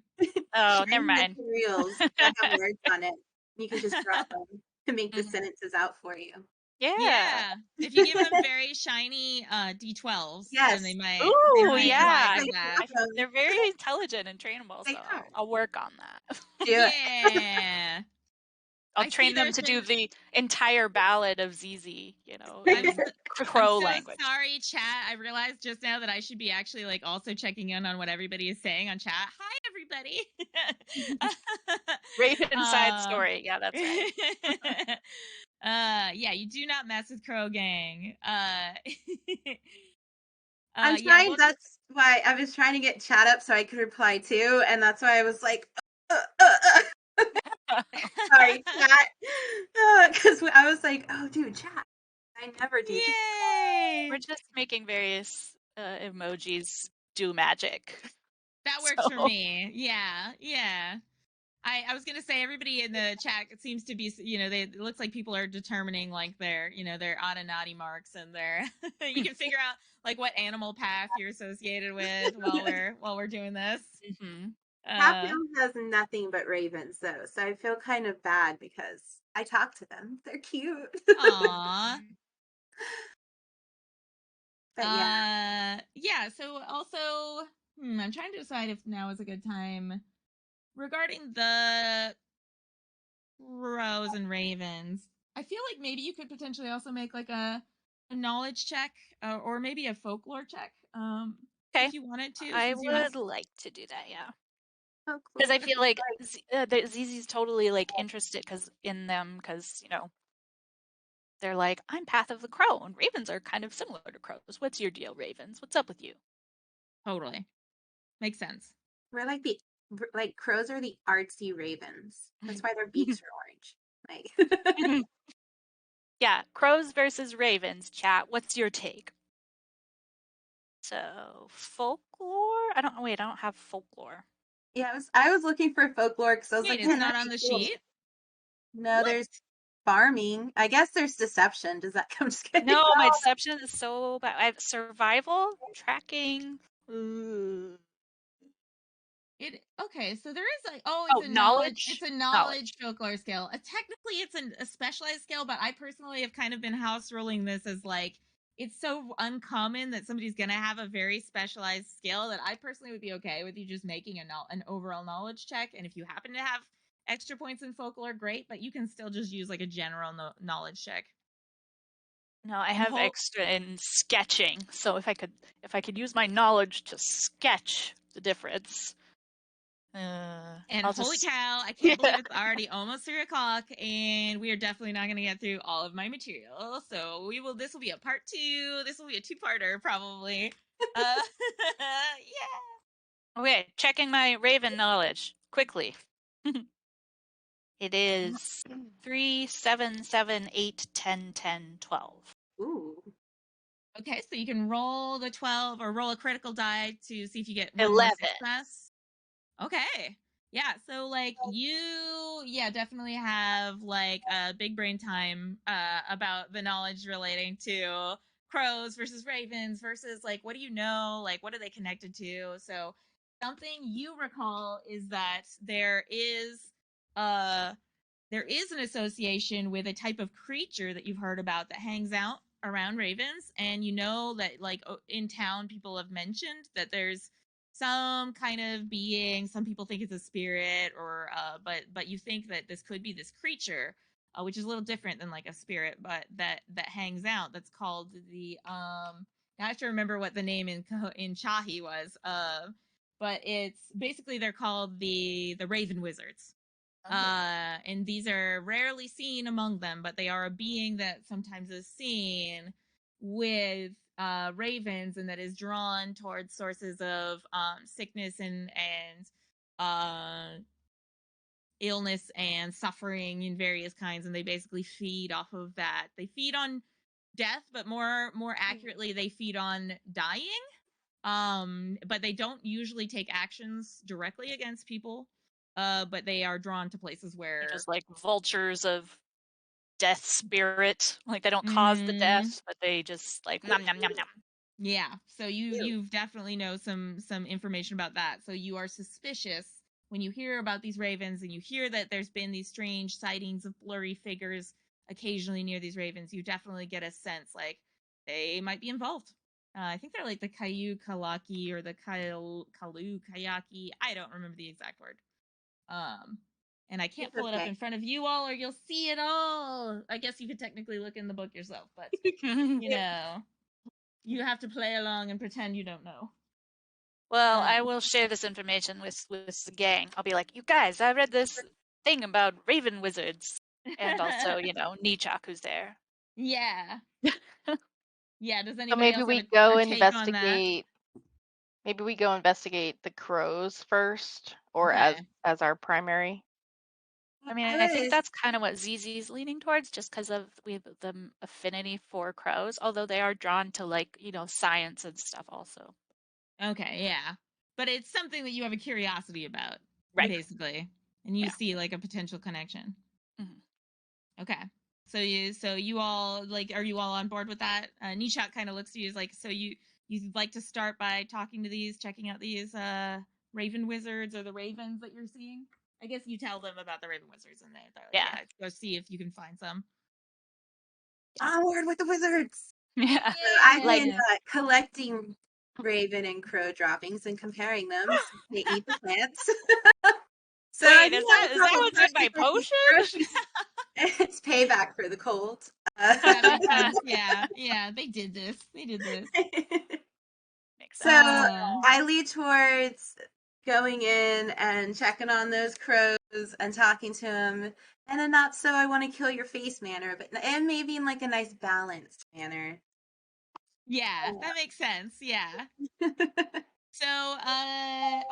Oh, never mind. Materials that have words on it. You can just drop them to make the sentences out for you. Yeah. If you give them very shiny D12s, then they might. Ooh, yeah. That. They're very intelligent and trainable, so I'll work on that. Yeah. I'll train them to do the entire ballad of Zizi, in crow language. Sorry, chat. I realized just now that I should be actually like also checking in on what everybody is saying on chat. Hi, everybody. Raven side story. Yeah, that's right. You do not mess with Crow Gang. I'm trying. That's why I was trying to get chat up so I could reply too, and that's why I was like, sorry, chat, because I was like, oh, dude, chat. I never do. Yay! We're just making various emojis do magic. That works for me. Yeah. I was gonna say, everybody in the chat, it seems to be, it looks like people are determining like their Adanati marks, and their you can figure out like what animal path you're associated with while we're doing this. Halftown has nothing but ravens though, so I feel kind of bad because I talk to them. They're cute. Aww. But so also, I'm trying to decide if now is a good time regarding the crows and ravens. I feel like maybe you could potentially also make like a a knowledge check or maybe a folklore check. Okay. If you wanted to, I since you would like to do that, yeah. Oh, cool. Because I feel like Zizi's totally like interested in them because, you know, they're like, I'm Path of the Crow, and ravens are kind of similar to crows. What's your deal, ravens? What's up with you? Totally makes sense. We're like crows are the artsy ravens. That's why their beaks are orange. Like Yeah, crows versus ravens, chat. What's your take? So folklore? I don't have folklore. yeah, I was looking for folklore because I was Wait, like, it's man, not that'd on be the cool. sheet? No, What? there's farming. I guess there's deception. Does that come? Just kidding. No, my deception is so bad. I have survival, tracking. Okay, so there is it's a knowledge. it's a knowledge folklore skill. Technically it's a specialized skill, but I personally have kind of been house ruling this as like it's so uncommon that somebody's gonna have a very specialized skill that I personally would be okay with you just making an overall knowledge check, and if you happen to have extra points in folklore, great, but you can still just use like a general knowledge check. No, I have extra in sketching, so if I could use my knowledge to sketch the difference. And holy cow, I can't believe it's already almost 3:00, and we are definitely not going to get through all of my material. So this will be a part 2. This will be a 2-parter probably. Yeah. Okay, checking my raven knowledge quickly. It is 3, 7, 7, 8, 10, 10, 12. Ooh. Okay, so you can roll the 12 or roll a critical die to see if you get 11. more success. Okay. Yeah, so like definitely have like a big brain time about the knowledge relating to crows versus ravens versus like what do you know, like what are they connected to. So something you recall is that there is an association with a type of creature that you've heard about that hangs out around ravens, and you know that like in town people have mentioned that there's some kind of being. Some people think it's a spirit, or but you think that this could be this creature, which is a little different than like a spirit, but that hangs out. That's called the Now I have to remember what the name in Chahi was. But it's basically they're called the Raven Wizards. And these are rarely seen among them, but they are a being that sometimes is seen with ravens, and that is drawn towards sources of sickness and illness and suffering in various kinds, and they basically feed off of that. They feed on death, but more accurately, they feed on dying. But they don't usually take actions directly against people. But they are drawn to places where They're just like vultures of death spirit. Like they don't cause the death, but they just like nom nom nom nom. Yeah, so you've definitely know some information about that. So you are suspicious when you hear about these ravens, and you hear that there's been these strange sightings of blurry figures occasionally near these ravens. You definitely get a sense like they might be involved. I think they're like the Kayu Kalaki or the Kalu Kayaki. I don't remember the exact word. And I can't pull it up in front of you all, or you'll see it all. I guess you could technically look in the book yourself, but you know, you have to play along and pretend you don't know. Well, I will share this information with the gang. I'll be like, you guys, I read this thing about raven wizards, and also, you know, Nichak, who's there. Yeah. Yeah. Does anybody So maybe else we have go a take on that? Maybe we go investigate the crows first, or Okay. as our primary. I mean, I think that's kind of what Zizi's leaning towards, just because we have the affinity for crows, although they are drawn to like, you know, science and stuff also. Okay, yeah. But it's something that you have a curiosity about, right? Basically, and you see like a potential connection. Mm-hmm. Okay. So you all like, are you all on board with that? Nishak kind of looks to you as like, so you'd like to start by talking to these, checking out these raven wizards or the ravens that you're seeing. I guess you tell them about the raven wizards, and they go see if you can find some. Onward with the wizards. Yeah. I've been collecting raven and crow droppings and comparing them since they eat the plants. So wait, is that what's in my potion? It's payback for the cold. That makes sense. Yeah, they did this. Makes So I lead towards going in and checking on those crows and talking to them in a not so I want to kill your face manner, and maybe in like a nice balanced manner. Yeah, that makes sense. Yeah. So,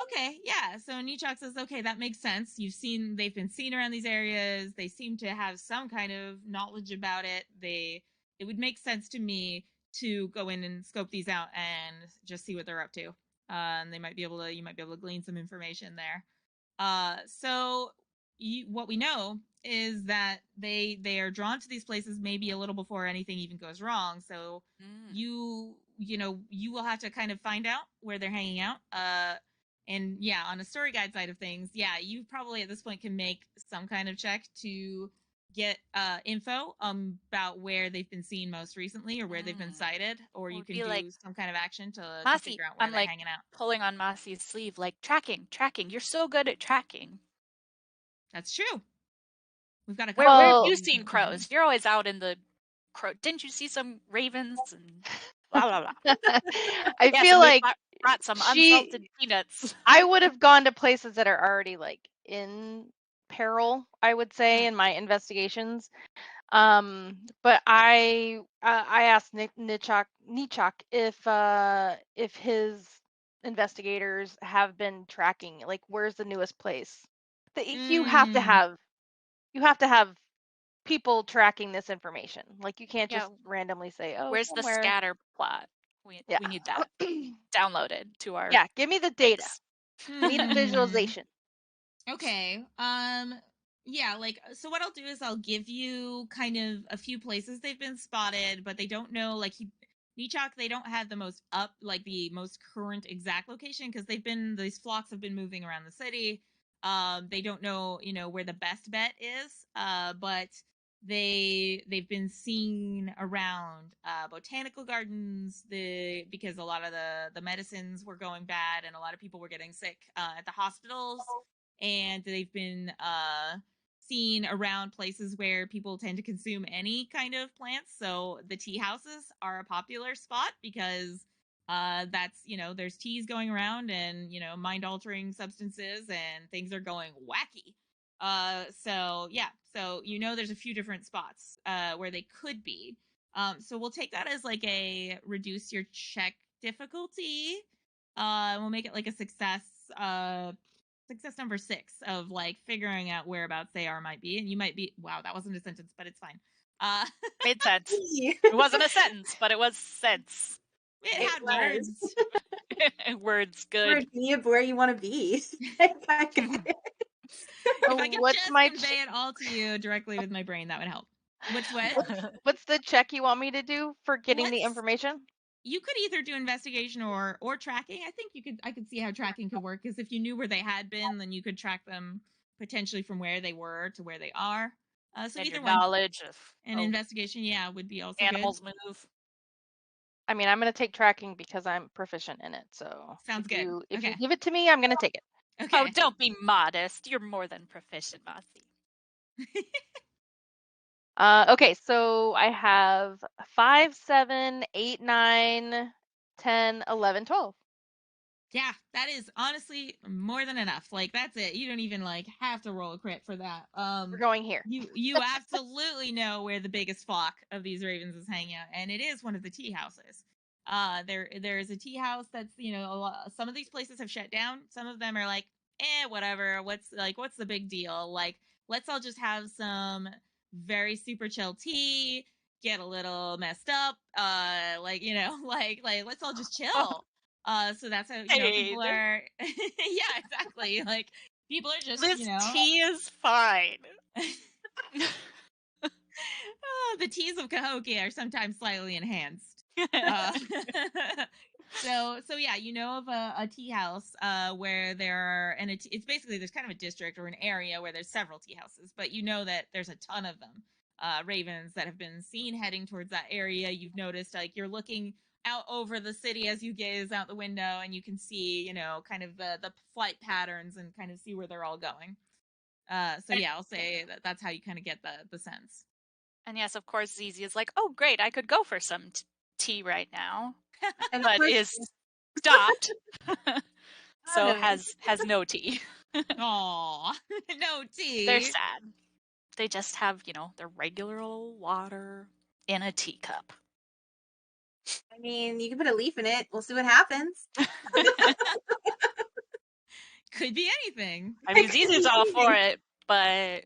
okay, yeah. So Nichak says, okay, that makes sense. They've been seen around these areas. They seem to have some kind of knowledge about it. It would make sense to me to go in and scope these out and just see what they're up to. And you might be able to glean some information there. So what we know is that they are drawn to these places maybe a little before anything even goes wrong. So you will have to kind of find out where they're hanging out. And yeah, on a story guide side of things, yeah, you probably at this point can make some kind of check to get info about where they've been seen most recently or where they've been sighted, or you can do some kind of action to Masi, figure out where I'm they're like hanging out. pulling on Masi's sleeve, like tracking. You're so good at tracking. That's true. We've got a Where couple have of you these seen crows? You're always out in the crow. Didn't you see some ravens and blah blah blah? I Yes, feel and we like brought some unsalted peanuts. I would have gone to places that are already like in peril, I would say, in my investigations. But I asked Nichak if his investigators have been tracking, like, where's the newest place. You have to have people tracking this information. Like, you can't just randomly say, oh, where's the somewhere. scatter plot? We need that downloaded to our Yeah, give me the data. base. Need the visualization. Okay. Yeah, like, so what I'll do is I'll give you kind of a few places they've been spotted, but they don't know, like, Nichak, they don't have the most current exact location because these flocks have been moving around the city. They don't know, where the best bet is. But they've been seen around botanical gardens, because a lot of the medicines were going bad and a lot of people were getting sick at the hospitals, and they've been seen around places where people tend to consume any kind of plants. So the tea houses are a popular spot because that's, there's teas going around and, mind altering substances and things are going wacky. So yeah, so there's a few different spots where they could be. So we'll take that as like a reduce your check difficulty. We'll make it like a success number 6 of like figuring out whereabouts they might be, and you might be, wow, that wasn't a sentence, but it's fine. Made sense. It wasn't a sentence, but it was sense. It had words. Words, good. Where be of where you want to be. If I could convey it all to you directly with my brain, that would help. What's the check you want me to do for getting the information? You could either do investigation or tracking. I think I could see how tracking could work, because if you knew where they had been, then you could track them potentially from where they were to where they are. So and either your one. Knowledge of investigation, yeah, would be also animals good. move. I mean, I'm going to take tracking because I'm proficient in it. So sounds good. If you give it to me, I'm going to take it. Okay. Oh, don't be modest. You're more than proficient, Masi. Okay, so I have 5, 7, 8, 9, 10, 11, 12. Yeah, that is honestly more than enough. Like, that's it. You don't even like have to roll a crit for that. We're going here. You absolutely know where the biggest flock of these ravens is hanging out, and it is one of the tea houses. There is a tea house that's, some of these places have shut down. Some of them are like, whatever. What's the big deal? Like, let's all just have some very super chill tea, get a little messed up, let's all just chill. So that's how, people are. Yeah, exactly. Like, people are just, this tea is fine. The teas of Cahokia are sometimes slightly enhanced. So yeah, of a tea house where there are, and it's basically, there's kind of a district or an area where there's several tea houses, but that there's a ton of them. Ravens that have been seen heading towards that area. You've noticed, like, you're looking out over the city as you gaze out the window, and you can see, kind of the flight patterns and kind of see where they're all going. So yeah, I'll say that that's how you kind of get the sense. And yes, of course, Zizi is like, oh, great, I could go for some tea right now, And of but course, is stopped. So no. has no tea. Aw, no tea. They're sad. They just have, their regular old water in a teacup. I mean, you can put a leaf in it. We'll see what happens. Could be anything. I mean, Zizi's all for it, but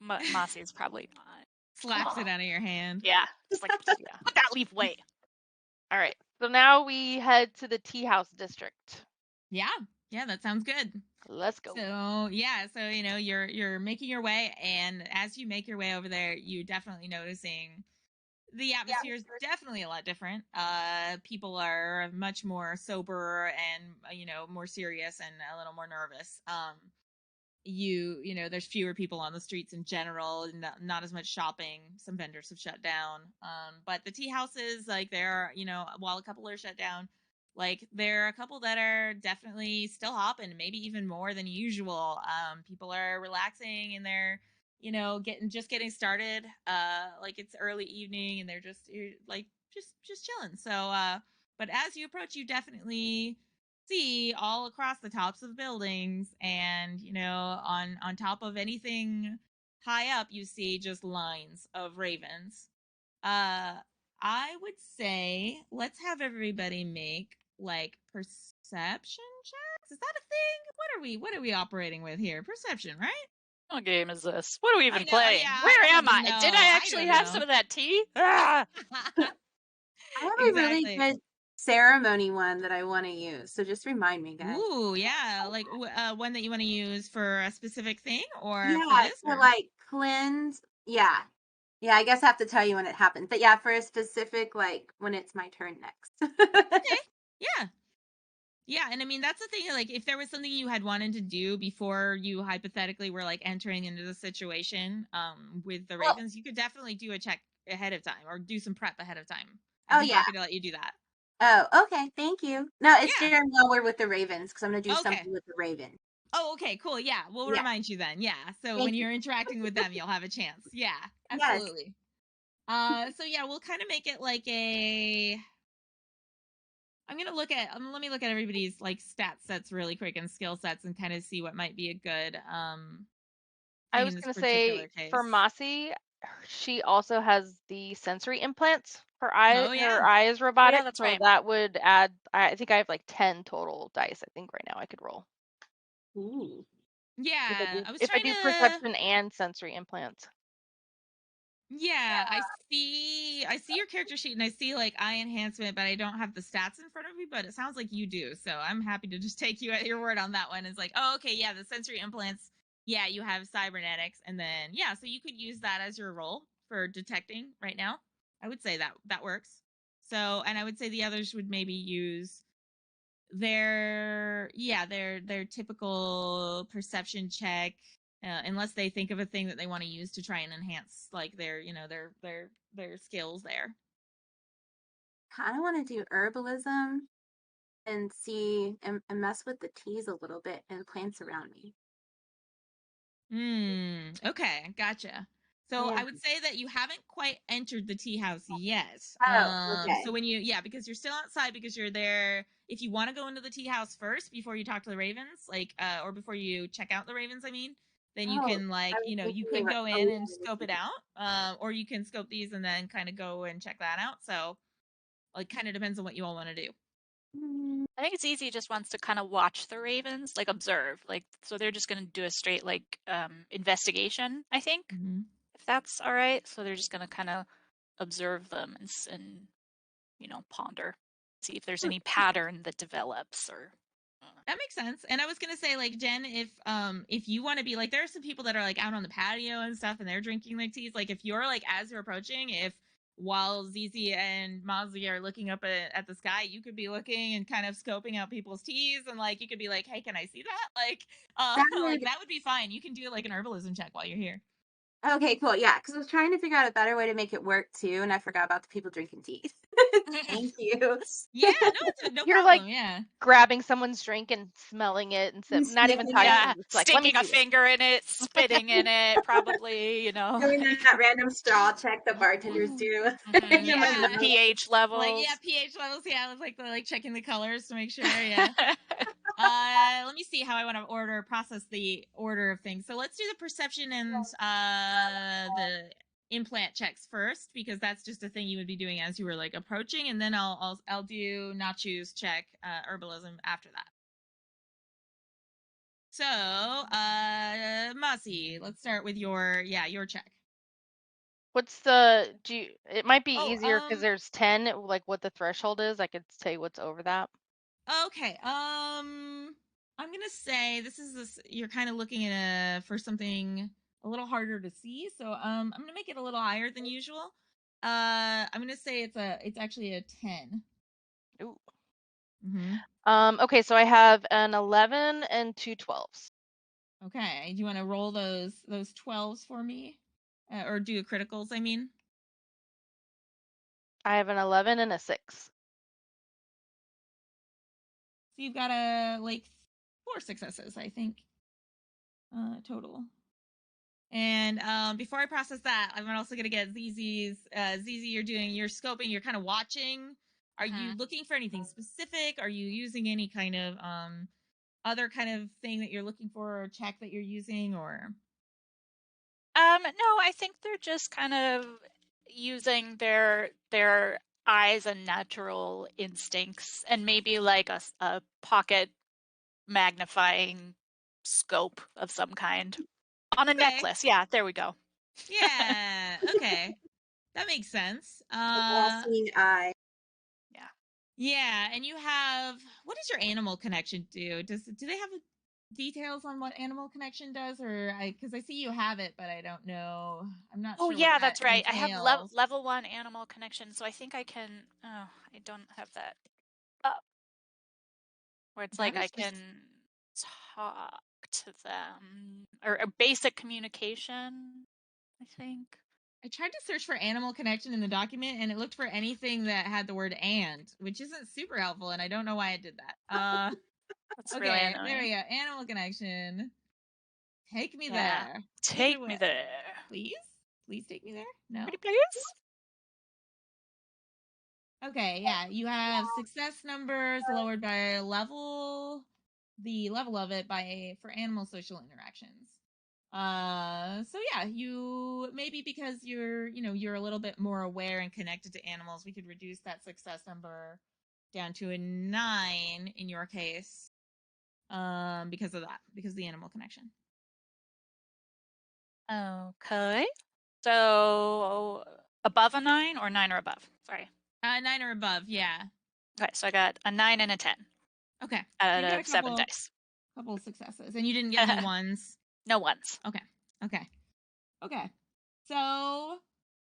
Masi is probably not. Slaps it out of your hand. Yeah, just like, yeah, put that leaf away. All right. So now we head to the tea house district. Yeah, that sounds good. Let's go. So yeah, so you're making your way, and as you make your way over there, you're definitely noticing the atmosphere is definitely a lot different. People are much more sober and more serious and a little more nervous. There's fewer people on the streets in general, not as much shopping. Some vendors have shut down. But the tea houses, like while a couple are shut down, like there are a couple that are definitely still hopping, maybe even more than usual. People are relaxing and they're getting started. Like it's early evening and they're just chilling. So but as you approach, you definitely see all across the tops of buildings, and on top of anything high up you see just lines of ravens. I would say let's have everybody make like perception checks. Is that a thing? What are we operating with here? Perception, right? What game is this? What are we even know, playing? yeah, Where I am don't I? know. Did I actually have know. some of that tea? Ah! I have a really good ceremony one that I want to use. So just remind me, guys. Ooh, yeah, like one that you want to use for a specific thing or for Yeah, this? to Or? like cleanse. Yeah. Yeah, I guess I have to tell you when it happens. But yeah, for a specific, like when it's my turn next. Okay. Yeah. Yeah, and I mean that's the thing. Like, if there was something you had wanted to do before you hypothetically were like entering into the situation, with the Ravens, you could definitely do a check ahead of time or do some prep ahead of time. I'd be happy to let you do that. Oh, okay. Thank you. No, it's Yeah. during while we're with the Ravens because I'm gonna do Okay. something with the Raven. Oh, okay, cool. Yeah, we'll Yeah. remind you then. Yeah, so Thank when you. you're interacting with them, you'll have a chance. Yeah, Yes. absolutely. So yeah, we'll kind of make it like a. I'm gonna look at. Let me look at everybody's like stat sets really quick and skill sets and kind of see what might be a good I thing was in this going to particular say case. for Masi, she also has the sensory implants. Her Oh, yeah. eye is robotic. Oh, yeah, that's so right. that would add. I think I have like 10 total dice. I think right now I could roll. Ooh. Yeah, If I do perception and sensory implants. Yeah, I see your character sheet and I see like eye enhancement, but I don't have the stats in front of me, but it sounds like you do. So I'm happy to just take you at your word on that one. It's like, oh, okay, yeah, the sensory implants, yeah, you have cybernetics, and then yeah, so you could use that as your role for detecting right now. I would say that works. So, and I would say the others would maybe use their typical perception check, unless they think of a thing that they want to use to try and enhance like their their skills there. Kind of want to do herbalism and see and mess with the teas a little bit and plants around me. Okay, gotcha. So Yeah. I would say that you haven't quite entered the tea house yet. Oh, okay. So when because you're still outside because you're there. If you want to go into the tea house first before you talk to the Ravens, like or before you check out the Ravens, I mean, then you can like, you could go in and scope it out. Or you can scope these and then kind of go and check that out. So like kind of depends on what you all want to do. I think Zizi just wants to kind of watch the Ravens, like observe, like so they're just going to do a straight like investigation, I think, if that's all right. So they're just going to kind of observe them and ponder, see if there's any pattern that develops or. That makes sense. And I was gonna say, like, Jen, if you want to be like, there are some people that are like out on the patio and stuff, and they're drinking like teas. Like, if you're like as you're approaching, if while Zizi and Masi are looking up at the sky, you could be looking and kind of scoping out people's teas, and like you could be like, hey, can I see that? Like, like that would be fine. You can do like an herbalism check while you're here. Okay, cool. Yeah, because I was trying to figure out a better way to make it work too, and I forgot about the people drinking tea. Thank you. Yeah, no, it's no You're like problem. Yeah. grabbing someone's drink and smelling it and And not even sniffing it. touching Yeah, it. It's like, let me sticking a see this. finger in it, spitting in it, probably, you know. Doing that random straw check that bartenders do. Mhm, In my Yeah. mouth. pH Like levels. pH levels. Yeah, it's like checking the colors to make sure. Yeah. Let me see how I want to process the order of things. So let's do the perception and the implant checks first, because that's just a thing you would be doing as you were like approaching, and then I'll do Natchu's check, herbalism, after that. So, Masi, let's start with your check. What's the it might be Oh, easier because there's 10, like what the threshold is. I could say what's over that. Okay. I'm gonna say you're kind of looking at for something a little harder to see. So I'm gonna make it a little higher than usual. I'm gonna say it's actually a 10. Ooh. Mm-hmm. Okay, so I have an 11 and 2 12s. Okay. Do you want to roll those 12s for me, or do criticals? I mean. I have an 11 and a 6. So you've got like 4 successes, I think, total. And before I process that, I'm also gonna get Zizi's. Zizi, you're scoping, you're kind of watching. Are you looking for anything specific? Are you using any kind of other kind of thing that you're looking for, or check that you're using, or? No, I think they're just kind of using their eyes and natural instincts, and maybe like a pocket magnifying scope of some kind on a Okay. necklace. Yeah, there we go. Yeah. Okay. That makes sense. All-seeing eye. Yeah. Yeah, and you have, what does your animal connection do? Do they have details on what animal connection does, or because I see you have it, but I don't know. I'm not Oh sure what yeah, that that's right. I have entails. level 1 animal connection, so I think I can. Oh, I don't have that up. Where it's like That I is just, can talk to them, or a basic communication, I think. I tried to search for animal connection in the document, and it looked for anything that had the word "and," which isn't super helpful, and I don't know why it did that. That's really Okay, there annoying. we go. Animal connection. Take me Yeah. there. Take it Take away. me there. Please? Please take me there? No? Pretty please? Okay, yeah. You have success numbers lowered by a level, the level of it for animal social interactions. So yeah, you maybe because you're a little bit more aware and connected to animals, we could reduce that success number down to a 9 in your case. Because of that, because of the animal connection. Okay. So above a 9 or 9 or above? Sorry. 9 or above, yeah. Okay, so I got a 9 and a 10 Okay. out You've got a of 7 dice. couple of successes, and you didn't get any ones. No ones. Okay. Okay. So,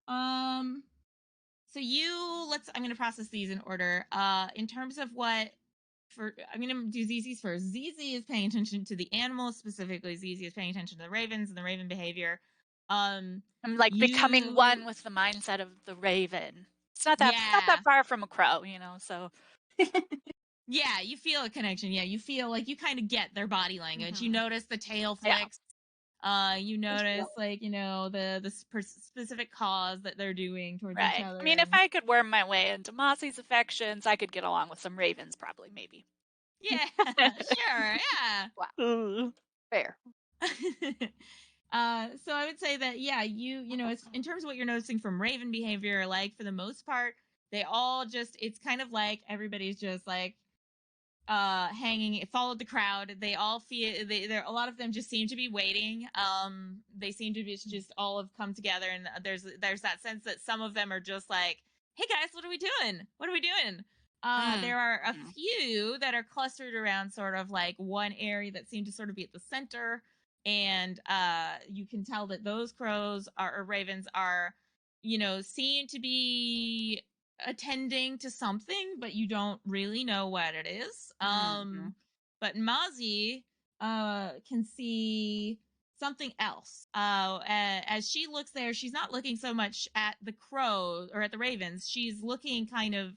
um, I'm going to process these in order. In terms of I'm going to do Zizi's first. Zizi is paying attention to the animals, specifically. Zizi is paying attention to the ravens and the raven behavior. I'm like becoming one with the mindset of the raven. It's not that far from a crow, so. Yeah, you feel a connection. Yeah, you feel like you kind of get their body language. You Mhm. notice the tail Yeah. flicks. You notice the specific cause that they're doing towards each Right. other. I mean, if I could worm my way into Masi's affections, I could get along with some ravens, probably, maybe. Yeah, sure, yeah. Wow. Fair. So I would say that it's, in terms of what you're noticing from raven behavior, like for the most part, they all it's kind of like everybody's just like hanging, followed the crowd. They all feel there, a lot of them just seem to be waiting. They seem to be just all have come together, and there's that sense that some of them are just like, hey guys, what are we doing? There are a few that are clustered around sort of like one area that seem to sort of be at the center, and you can tell that those crows or ravens are seem to be attending to something, but you don't really know what it is. But Masi can see something else. As she looks there, she's not looking so much at the crow or at the ravens. She's looking kind of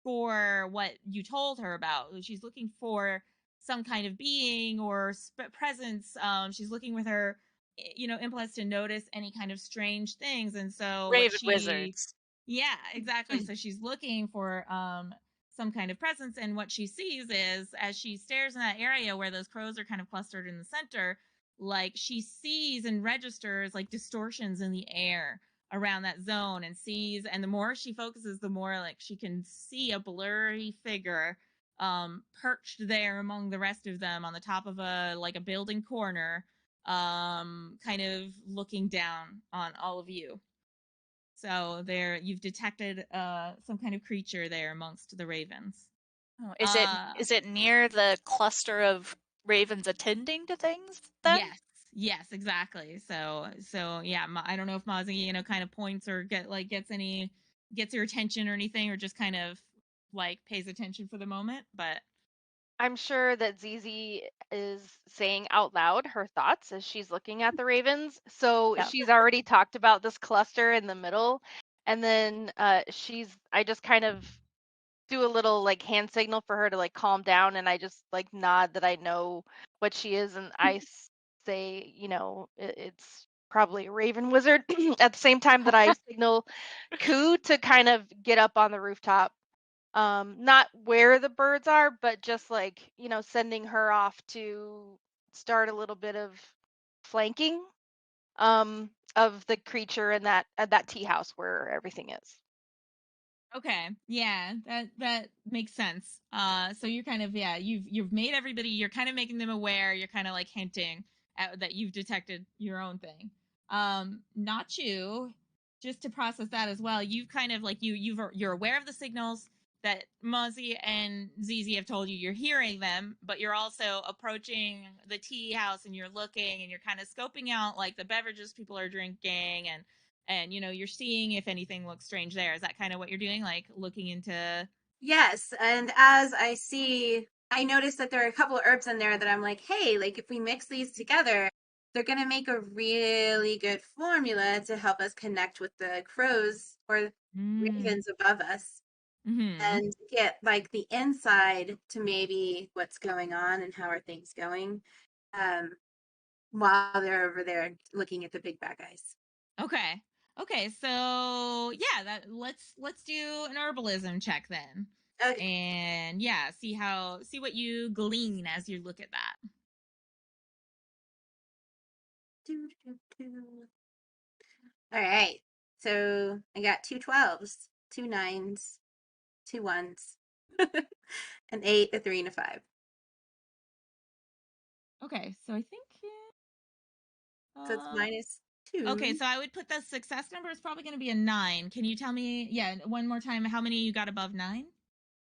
for what you told her about. She's looking for some kind of being or presence. She's looking with her, implants to notice any kind of strange things. And so Raven wizards. yeah, exactly. So she's looking for some kind of presence, and what she sees is, as she stares in that area where those crows are kind of clustered in the center, like she sees and registers like distortions in the air around that zone, and sees, and the more she focuses, the more like she can see a blurry figure perched there among the rest of them on the top of a building corner, kind of looking down on all of you. So there, you've detected some kind of creature there amongst the ravens. Oh, is it near the cluster of ravens attending to things then? Yes, exactly. So yeah, I don't know if Masi, kind of points or gets your attention or anything, or just kind of like pays attention for the moment, but I'm sure that Zizi is saying out loud her thoughts as she's looking at the ravens. So Yeah. she's already talked about this cluster in the middle. And then I just kind of do a little like hand signal for her to like calm down. And I just like nod that I know what she is. And I say, it's probably a raven wizard at the same time that I signal Ku to kind of get up on the rooftop. Not where the birds are, but just like, sending her off to start a little bit of flanking of the creature in that tea house where everything is. okay, yeah, that makes sense. So you're kind of, yeah, you've made everybody, you're kind of making them aware, you're kind of like hinting at that you've detected your own thing. Natchu, just to process that as well, you've kind of like you're aware of the signals that Muzzy and Zizi have told you. You're hearing them, but you're also approaching the tea house, and you're looking, and you're kind of scoping out like the beverages people are drinking, and you're seeing if anything looks strange there. Is that kind of what you're doing, like looking into? Yes, and as I noticed that there are a couple of herbs in there that I'm like, hey, like if we mix these together, they're going to make a really good formula to help us connect with the crows or ravens above us, and get like the inside to maybe what's going on and how are things going, while they're over there looking at the big bad guys. Okay, so yeah, that let's do an herbalism check then. Okay. And yeah, see what you glean as you look at that. All right. So I got 2 12s, 2 9s, 2 1s, an 8, a 3, and a 5. Okay, so I think So it's -2. okay, so I would put the success number is probably going to be a 9. Can you tell me, yeah, one more time, how many you got above 9?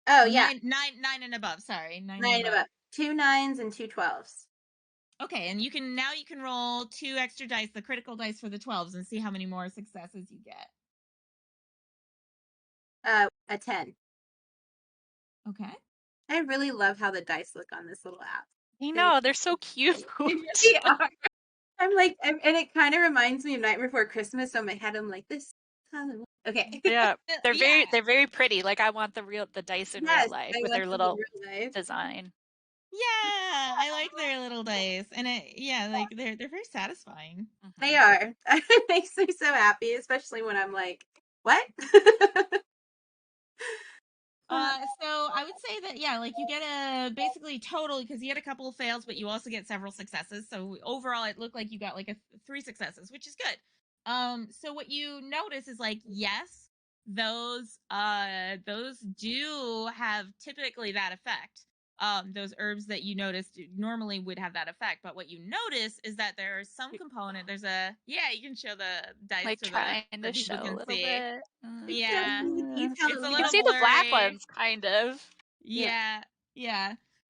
Oh, Or yeah. 9 and above. Sorry, 9 9 and and above. above. 2 9s and 2 12s. Okay, and you can roll 2 extra dice, the critical dice for the 12s, and see how many more successes you get. A 10. Okay. I really love how the dice look on this little app. I know, they're so cute. They really are. I'm like, and it kind of reminds me of Night Before Christmas. So in my head, I'm like, this. Okay. Yeah, they're Yeah. very pretty. Like I want the dice in real life with their little design. Yeah, I like their little dice, and like they're very satisfying. They are. It makes me so happy, especially when I'm like, what? So I would say that, yeah, like you get a basically total, because you get a couple of fails, but you also get several successes. So overall, it looked like you got like 3 successes, which is good. So what you notice is like, yes, those do have typically that effect. Those herbs that you noticed normally would have that effect, but what you notice is that there's some component. There's a, yeah, you can show the dice Like so trying that to people show a can little see. bit. Yeah, It's it's a You can little see the black blurry. ones, kind of. Yeah.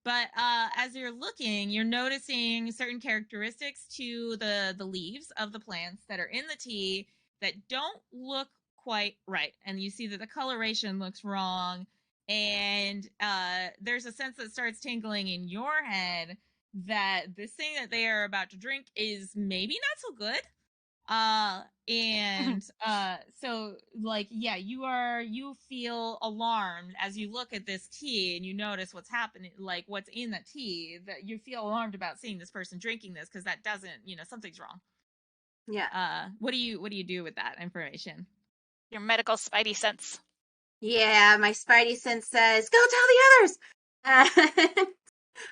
But as you're looking, you're noticing certain characteristics to the leaves of the plants that are in the tea that don't look quite right, and you see that the coloration looks wrong, and there's a sense that starts tingling in your head that this thing that they are about to drink is maybe not so good. So like, yeah, you feel alarmed as you look at this tea and you notice what's happening, like what's in that tea, that you feel alarmed about seeing this person drinking this, because that doesn't, something's wrong. Yeah. What do you do with that information? Your medical spidey sense. Yeah, my spidey sense says, go tell the others!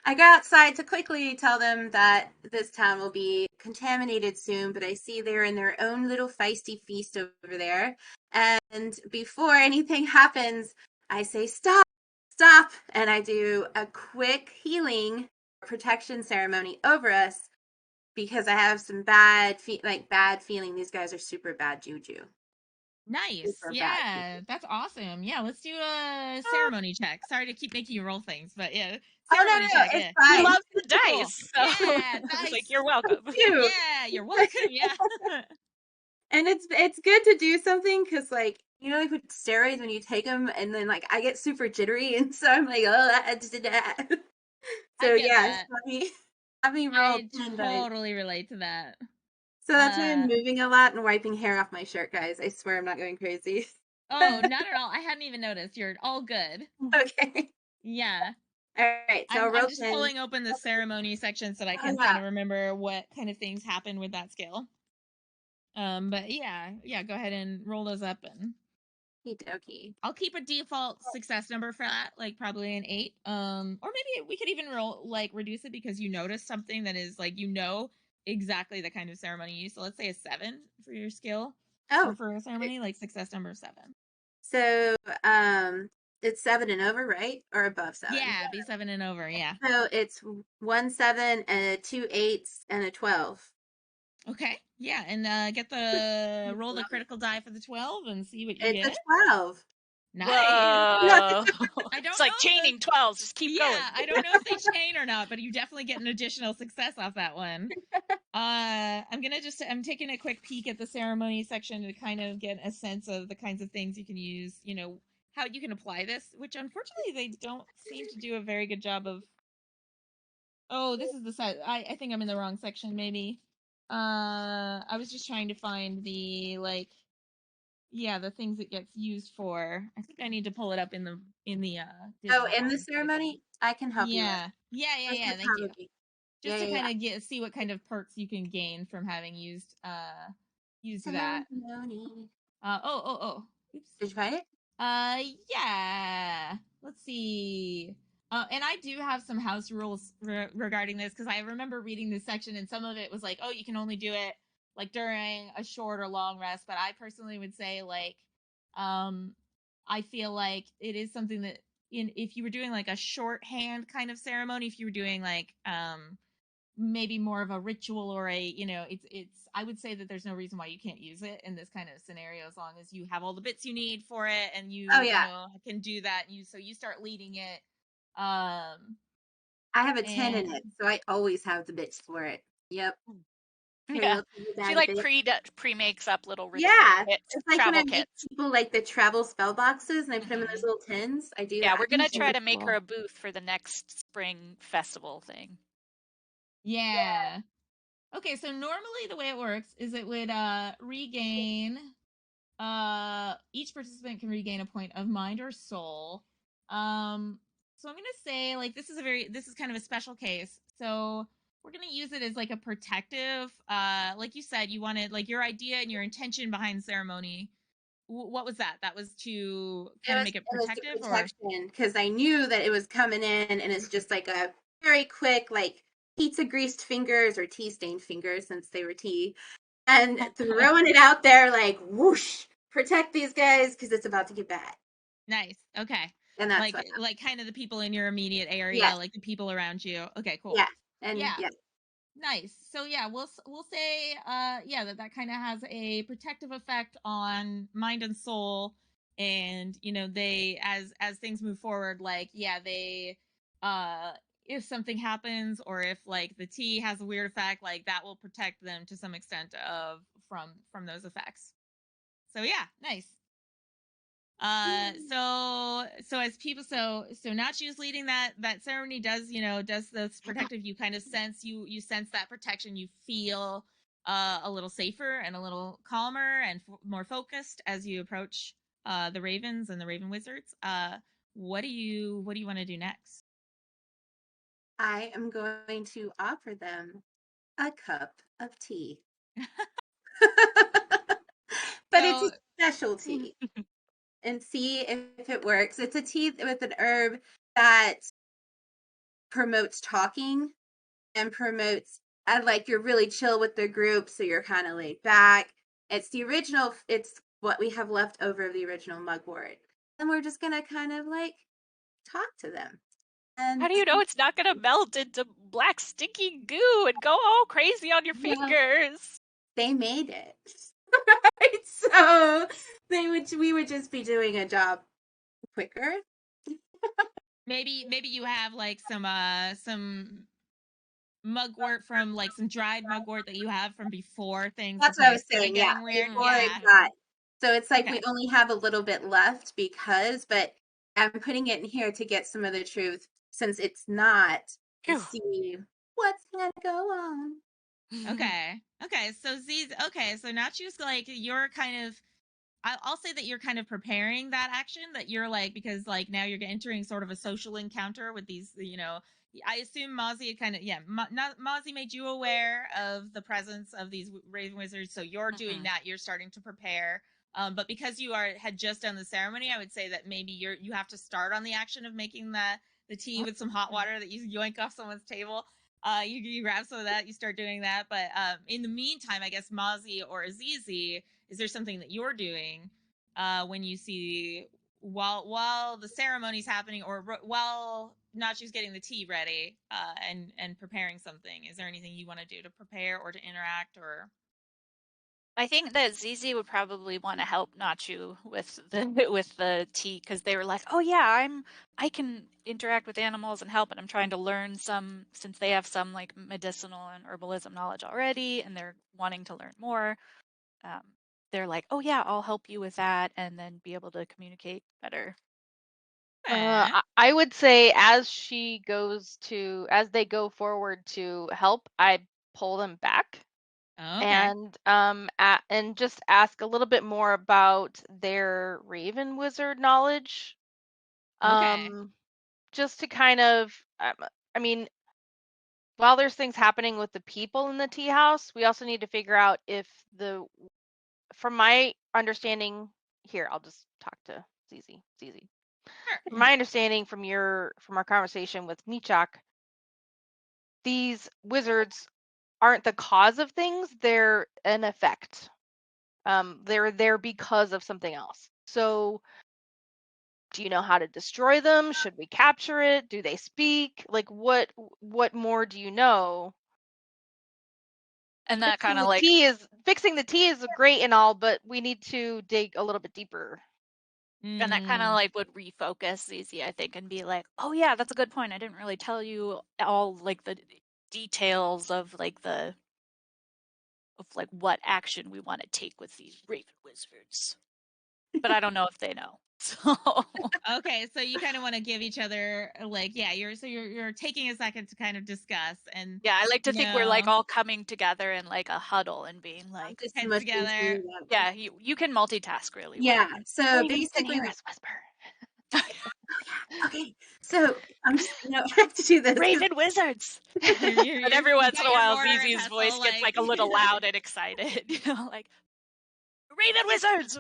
I go outside to quickly tell them that this town will be contaminated soon, but I see they're in their own little feisty feast over there. And before anything happens, I say, stop, stop. And I do a quick healing protection ceremony over us because I have some bad feeling. These guys are super bad juju. Nice. Super bad Yeah, juju. that's awesome. Yeah, let's do a ceremony check. Sorry to keep making you roll things, but yeah, Oh, no, ceremony check. it's Yeah. We fine. love the Cool. dice. So Yeah, I was like, dice. you're welcome. Cute. Yeah, you're welcome. Yeah. And it's good to do something because, like, like with steroids, when you take them and then, like, I get super jittery, and so I'm like, oh, I just did that. So I get yeah, that. have me roll I 10 dice. totally relate to that. So that's why I'm moving a lot and wiping hair off my shirt, guys. I swear I'm not going crazy. Oh, not at all. I hadn't even noticed. You're all good. Okay. Yeah. All right. So I'm roll just 10. pulling open the ceremony section so that I Oh, can yeah. kind of remember what kind of things happen with that skill. But yeah, go ahead and roll those up, and Okie I'll keep a default success number for that, like probably an 8. Or maybe we could even roll, like, reduce it because you notice something that is like, exactly the kind of ceremony you use. So let's say a 7 for your skill. Oh. Or for a ceremony, like success number 7. So it's 7 and over, right? Or above 7? Yeah, be 7 and over. Yeah. So it's 1 7 and a 2 8s and a 12. Okay. Yeah, and roll the critical die for the 12 and see what you It's get. a 12. Nice. Whoa. I don't It's like know chaining 12s. Just keep going. I don't know if they chain or not, but you definitely get an additional success off that one. I'm taking a quick peek at the ceremony section to kind of get a sense of the kinds of things you can use, how you can apply this, which unfortunately they don't seem to do a very good job of. Oh, this is the side. I think I'm in the wrong section, maybe. I was just trying to find the, like, the things it gets used for. I think I need to pull it up in the Oh, digital in the one. ceremony? I can help you with. Yeah, thank you. Just to kind of see what kind of perks you can gain from having used that. Oops. Did you find it? Yeah. Let's see. And I do have some house rules regarding this, because I remember reading this section and some of it was like, oh, you can only do it like during a short or long rest. But I personally would say, like, I feel like it is something that if you were doing like a shorthand kind of ceremony, if you were doing like maybe more of a ritual or a, it's I would say that there's no reason why you can't use it in this kind of scenario, as long as you have all the bits you need for it and you can do that. So you start leading it. I have a 10 in it, so I always have the bits for it. Yep. Yeah. She like pre makes up little ritual kits, it's like travel when I kits. make people like the travel spell boxes and I put them in those little tins. I do that. Yeah, we're gonna try to make her a booth for the next spring festival thing. Yeah. Okay, so normally the way it works is it would regain each participant can regain a point of mind or soul. So I'm gonna say, like, this is kind of a special case. So we're gonna use it as like a protective, like you said, you wanted, like, your idea and your intention behind the ceremony. What was that? That was to kind of make it protective, protection, because I knew that it was coming in, and it's just like a very quick, like, pizza greased fingers or tea stained fingers, since they were tea, and throwing it out there like whoosh, protect these guys because it's about to get bad. Nice. Okay. And that's like kind of the people in your immediate area, like the people around you. Okay, cool. Yeah. And Nice. So yeah, we'll say that kind of has a protective effect on mind and soul, and they, as things move forward, like, they if something happens, or if like the tea has a weird effect, like that will protect them to some extent from those effects. So yeah, nice. So as people, so Natchu's leading that ceremony. Does this protective? You kind of sense you sense that protection. You feel a little safer and a little calmer and more focused as you approach the ravens and the raven wizards. What do you want to do next? I am going to offer them a cup of tea. But it's a specialty. And see if it works. It's a tea with an herb that promotes talking and promotes, and like you're really chill with the group, so you're kind of laid back. It's the original, it's what we have left over of the original mugwort. And we're just gonna kind of like talk to them. And How do you know it's not going to melt into black sticky goo and go all crazy on your fingers? they made it. Right? So we would just be doing a job quicker. Maybe you have like some mugwort from like some dried mugwort that you have from before things. That's the what I was place started saying. Yeah, getting weird. before Yeah. it got. So it's like Okay. we only have a little bit left but I'm putting it in here to get some of the truth since it's not to see what's gonna go on. Okay. So Zizi, so Nachu's like you're kind of. I'll say that you're kind of preparing that action, that you're like, because like now you're entering sort of a social encounter with these, I assume Masi kind of, Masi made you aware of the presence of these raven wizards. So you're doing that. You're starting to prepare. But because you had just done the ceremony, I would say that maybe you have to start on the action of making the tea with some hot water that you yoink off someone's table. You grab some of that, you start doing that. But in the meantime, I guess Masi or Zizi, is there something that you're doing when you see while the ceremony's happening, or while Nachu's getting the tea ready and preparing something? Is there anything you want to do to prepare or to interact? Or I think that Zizi would probably want to help Nachu with the tea, because they were like, "Oh yeah, I can interact with animals and help, and I'm trying to learn some, since they have some like medicinal and herbalism knowledge already, and they're wanting to learn more." They're like, "Oh yeah, I'll help you with that, and then be able to communicate better." I would say as they go forward to help, I pull them back. okay. And just ask a little bit more about their raven wizard knowledge. Okay. Just to kind of, I mean, while there's things happening with the people in the tea house, we also need to figure out if from my understanding here, I'll just talk to Zizi. Sure. From my understanding from our conversation with Michak, these wizards aren't the cause of things, they're an effect. They're there because of something else. So do you know how to destroy them? Should we capture it? Do they speak? Like what more do you know? And that kind of like Fixing the tea is great and all, but we need to dig a little bit deeper. And that kind of like would refocus Zizi, I think, and be like, "Oh yeah, that's a good point. I didn't really tell you all like the details of like what action we want to take with these raven wizards." But I don't know if they know. So Okay, so you kind of want to give each other like, you're taking a second to kind of discuss. And yeah, I like to think we're like all coming together in like a huddle and being like, just heads mushing together. together. yeah, you can multitask really well. Yeah. So Raven basically, whisper. okay. So I'm just, I have to do this. Raven wizards. But every You once in got a your while, mortar and Zizi's pestle, voice gets like a little loud and excited, like Raven wizards.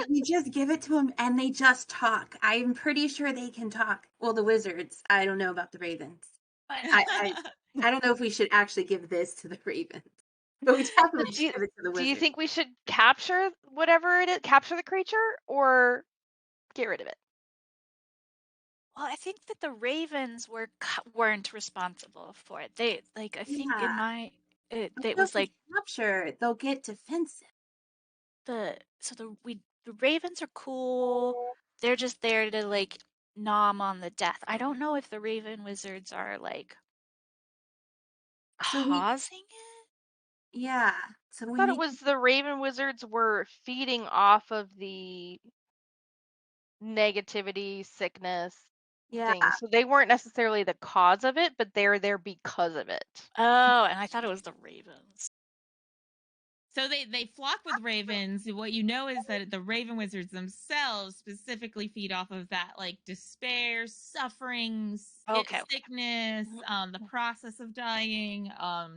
We just give it to them and they just talk. I'm pretty sure they can talk. Well, the wizards. I don't know about the ravens. I don't know if we should actually give this to the ravens, but we definitely should give it to the wizards. Do you think we should capture whatever it is, capture the creature, or get rid of it? Well, I think that the ravens weren't responsible for it. They like I think in my it was like capture. They'll get defensive. the ravens are cool. They're just there to like nom on the death. I don't know if the raven wizards are like causing it. Yeah. So I thought it was the raven wizards were feeding off of the negativity, sickness, Yeah. things. So they weren't necessarily the cause of it, but they're there because of it. Oh, and I thought it was the ravens. So they flock with ravens. What you know is that the raven wizards themselves specifically feed off of that, like despair, suffering, Okay. sickness, the process of dying.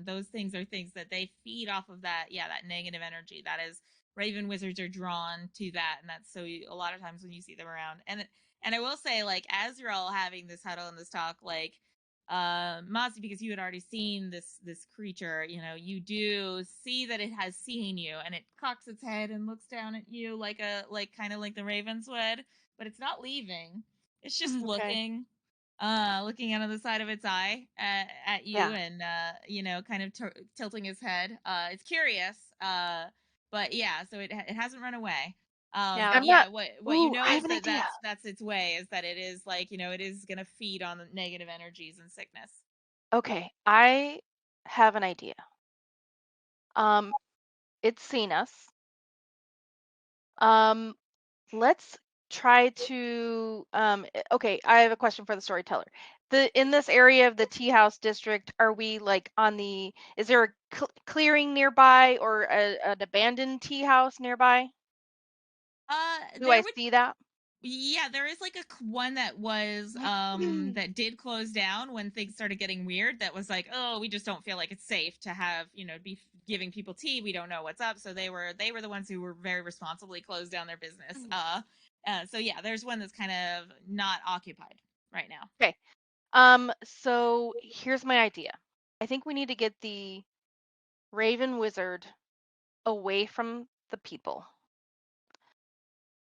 Those things are things that they feed off of that. Yeah, that negative energy. That is, raven wizards are drawn to that, and that's so a lot of times when you see them around. And I will say, like, as you're all having this huddle and this talk, like, Masi, because you had already seen this creature, you know, you do see that it has seen you, and it cocks its head and looks down at you like kind of like the ravens would, but it's not leaving. It's just Okay. looking out of the side of its eye at you, Yeah. and you know, kind of tilting his head. It's curious, but yeah, so it hasn't run away. Yeah. But I'm yeah, not. what you Ooh, know I is have an that idea. that's its way, is that it is, like, you know, it is gonna feed on the negative energies and sickness. Okay, I have an idea. It's seen us. Let's try to okay, I have a question for the storyteller. In this area of the tea house district, are we like on the, is there a clearing nearby, or an abandoned tea house nearby? Do I There would see that? Yeah, there is like one that was that did close down when things started getting weird. That was like, oh, we just don't feel like it's safe to have, you know, be giving people tea. We don't know what's up. So they were the ones who were very responsibly closed down their business. So yeah, there's one that's kind of not occupied right now. Okay. So here's my idea. I think we need to get the Raven Wizard away from the people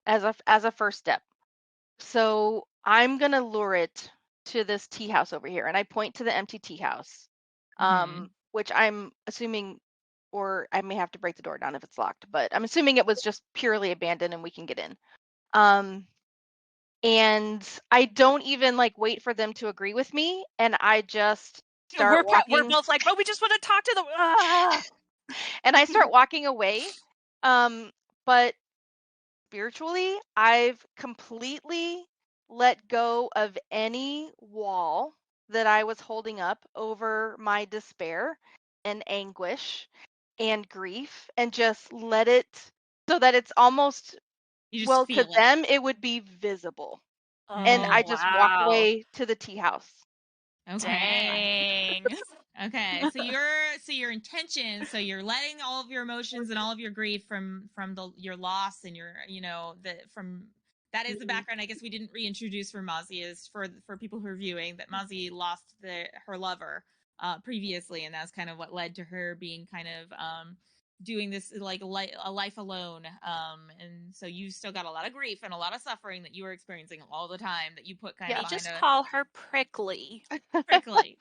as a first step. So I'm gonna lure it to this tea house over here, and I point to the empty tea house, which I'm assuming, or I may have to break the door down if it's locked, but I'm assuming it was just purely abandoned and we can get in. And I don't even like wait for them to agree with me, and I just start We're walking. both like, but we just want to talk to them. And I start walking away. But spiritually, I've completely let go of any wall that I was holding up over my despair and anguish and grief, and just let it, so that it's almost, You just well, to feel it. them it would be visible. And Oh, I just walk wow. away to the tea house. Okay. Dang. Okay, so your intention, so you're letting all of your emotions and all of your grief from your loss and your, you know, that is the background. I guess we didn't reintroduce for Masi, is for people who are viewing, that Masi lost her lover previously, and that's kind of what led to her being kind of doing this like a life alone. And so you still got a lot of grief and a lot of suffering that you were experiencing all the time, that you put kind of We Yeah. behind just a call her Prickly. prickly.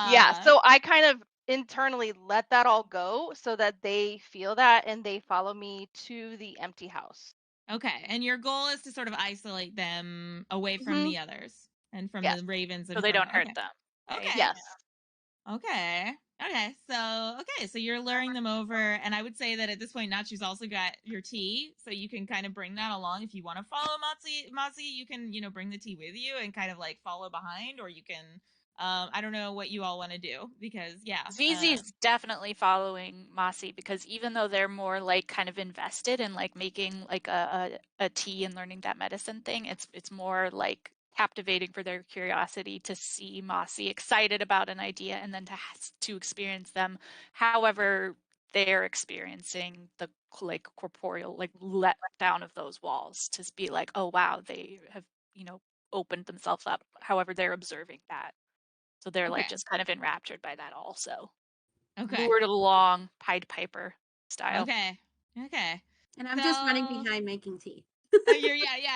Yeah, so I kind of internally let that all go so that they feel that and they follow me to the empty house. Okay, and your goal is to sort of isolate them away from Hmm. the others and from Yes. the ravens So and they from don't hurt okay. them. Okay. Yes. Okay. So you're luring them over, and I would say that at this point, Nachu's also got your tea, so you can kind of bring that along. If you want to follow Masi, you can, you know, bring the tea with you and kind of like follow behind, or you can. I don't know what you all want to do, because yeah. Zizi's definitely following Masi, because even though they're more like kind of invested in like making like a tea and learning that medicine thing, it's more like captivating for their curiosity to see Masi excited about an idea, and then to experience them however they're experiencing the like corporeal like let down of those walls, to be like, oh wow, they have, you know, opened themselves up however they're observing that. So they're like Okay. just kind of enraptured by that also. Okay. Lured along Pied Piper style. Okay. Okay. And I'm just running So behind making tea.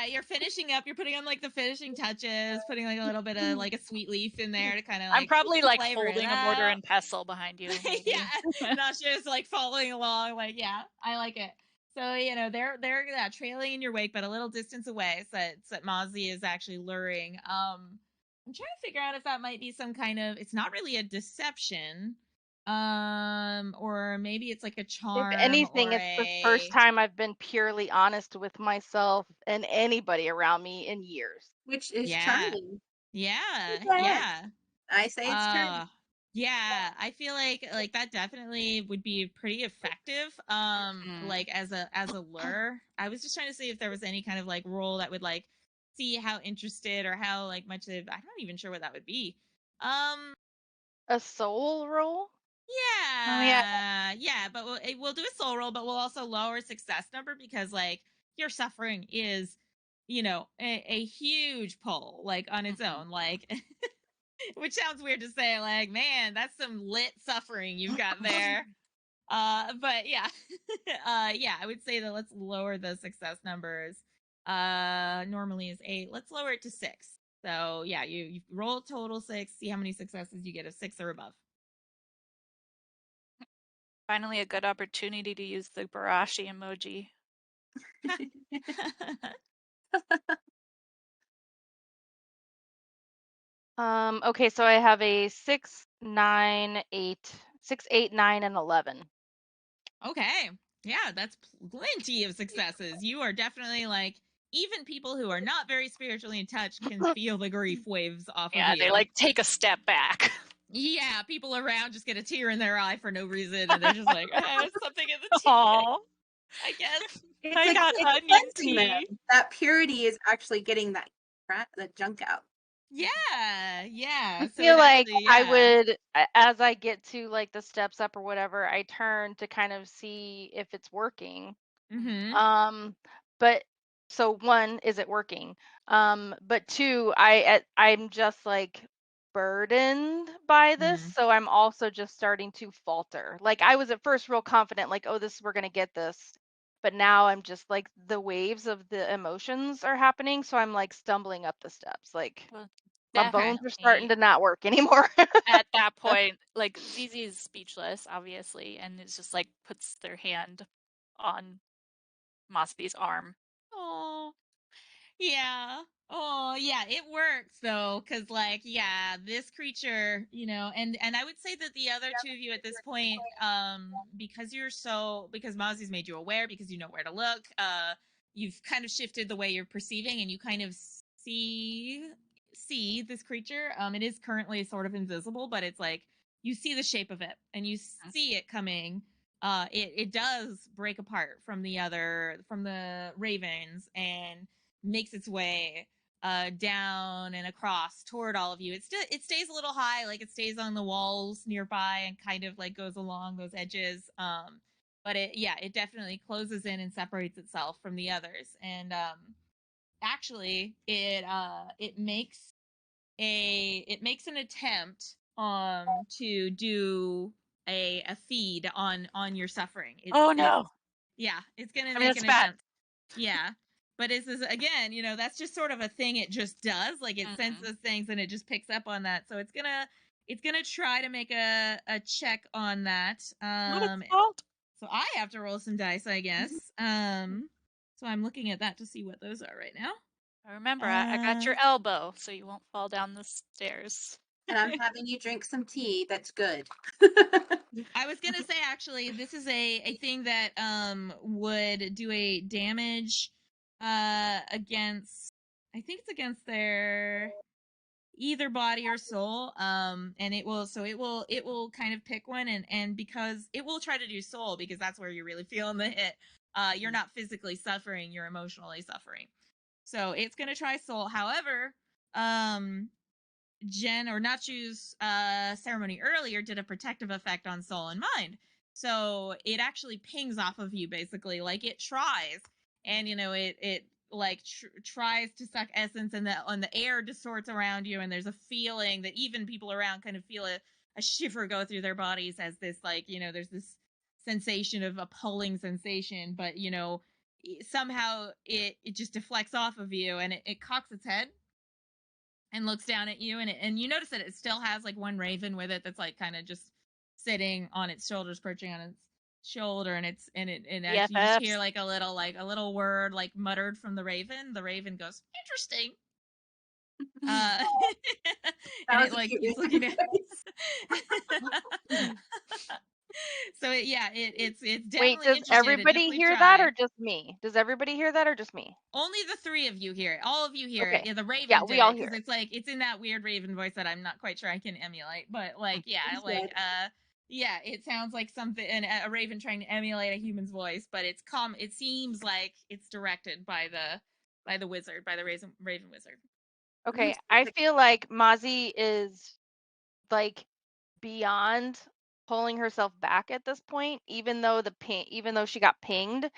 you're finishing up. You're putting on like the finishing touches, putting like a little bit of like a sweet leaf in there to kind of I'm like probably like flavor it holding a mortar up. and pestle behind you, maybe. Yeah, not just like following along. Like, yeah, I like it. So, you know, they're trailing in your wake, but a little distance away. So that Mozzie is actually luring. I'm trying to figure out if that might be some kind of. It's not really a deception. Or maybe it's like a If charm anything, or it's the first time I've been purely honest with myself and anybody around me in years. Which is Yeah. charming. Yeah. Yes. Yeah. I say it's charming. Yeah, I feel like that definitely would be pretty effective. Like as a lure. I was just trying to see if there was any kind of like role that would like see how interested or how like much of, I'm not even sure what that would be. A soul roll? Oh yeah. Yeah, but we'll do a soul roll, but we'll also lower success number because like your suffering is, a huge pull like on its own, like which sounds weird to say, like, man, that's some lit suffering you've got there. But yeah, yeah, I would say that let's lower the success numbers. Normally is 8. Let's lower it to 6. So yeah, you roll total 6, see how many successes you get of 6 or above. Finally, a good opportunity to use the Barashi emoji. Okay, so I have a 6, 9, 8, 6, 8, 9, and 11. Okay. Yeah, that's plenty of successes. You are definitely like, even people who are not very spiritually in touch can feel the grief waves off of Yeah, you. they like take a step back. Yeah, people around just get a tear in their eye for no reason, and they're just like, something in the tea, Aww. I guess. I got It's onion cleansing them. tea. That purity is actually getting that junk out. Yeah, yeah. I So feel it like actually, I yeah. would, as I get to like the steps up or whatever, I turn to kind of see if it's working. Mm-hmm. But so one, is it working? But two, I'm just like burdened by this, Mm. so I'm also just starting to falter. Like I was at first real confident, like, oh, we're gonna get this. But now I'm just like the waves of the emotions are happening, so I'm like stumbling up the steps. Like Well, my bones are starting definitely. to not work anymore. At that point, like Zizi is speechless, obviously, and it's just like puts their hand on Masi's arm. Oh, yeah. Oh, yeah, it works though, because like, yeah, this creature, and I would say that the other two of you at this point, because Mozzie's made you aware, because you know where to look, you've kind of shifted the way you're perceiving, and you kind of see this creature. It is currently sort of invisible, but it's like you see the shape of it, and you see it coming. It does break apart from the ravens and makes its way down and across toward all of you. It stays a little high, like it stays on the walls nearby and kind of like goes along those edges. But it definitely closes in and separates itself from the others. And actually, it makes an attempt to do a feed on your suffering. Oh It's no. yeah, it's gonna I mean, make it's an bad. attempt. Yeah. But it's again, that's just sort of a thing it just does. Like it senses things and it just picks up on that. So it's gonna try to make a check on that. Not its fault. So I have to roll some dice, I guess. So I'm looking at that to see what those are right now. Remember, I got your elbow, so you won't fall down the stairs. And I'm having you drink some tea. That's good. I was gonna say actually, this is a thing that would do a damage against, I think it's against their either body or soul. And it will kind of pick one, and because it will try to do soul because that's where you're really feeling the hit. You're not physically suffering, you're emotionally suffering. So it's gonna try soul. However, Jen or Natchu's ceremony earlier did a protective effect on soul and mind. So it actually pings off of you basically, like it tries, and it like tries to suck essence, and the air distorts around you, and there's a feeling that even people around kind of feel a shiver go through their bodies as this like there's this sensation of a pulling sensation, but somehow it just deflects off of you, and it cocks its head and looks down at you, and you notice that it still has like one raven with it that's like kind of just sitting on its shoulders, perching on its shoulder, and actually you just hear BFFs. like a little word like muttered from the raven. The raven goes, interesting. and was it a like cute keeps raven looking at so it's Wait, definitely does interested. It everybody definitely hear that or tried. just me? Does everybody hear that or just me? Only the three of you hear it. All of you hear it. Okay. Yeah, the raven Yeah, did we all it hear because it. it's like it's in that weird raven voice that I'm not quite sure I can emulate. But like, yeah, It's like good. yeah, it sounds like something a raven trying to emulate a human's voice, but it's it seems like it's directed by the wizard, by the raven wizard. Okay, I feel like Masi is like beyond pulling herself back at this point, even though she got pinged.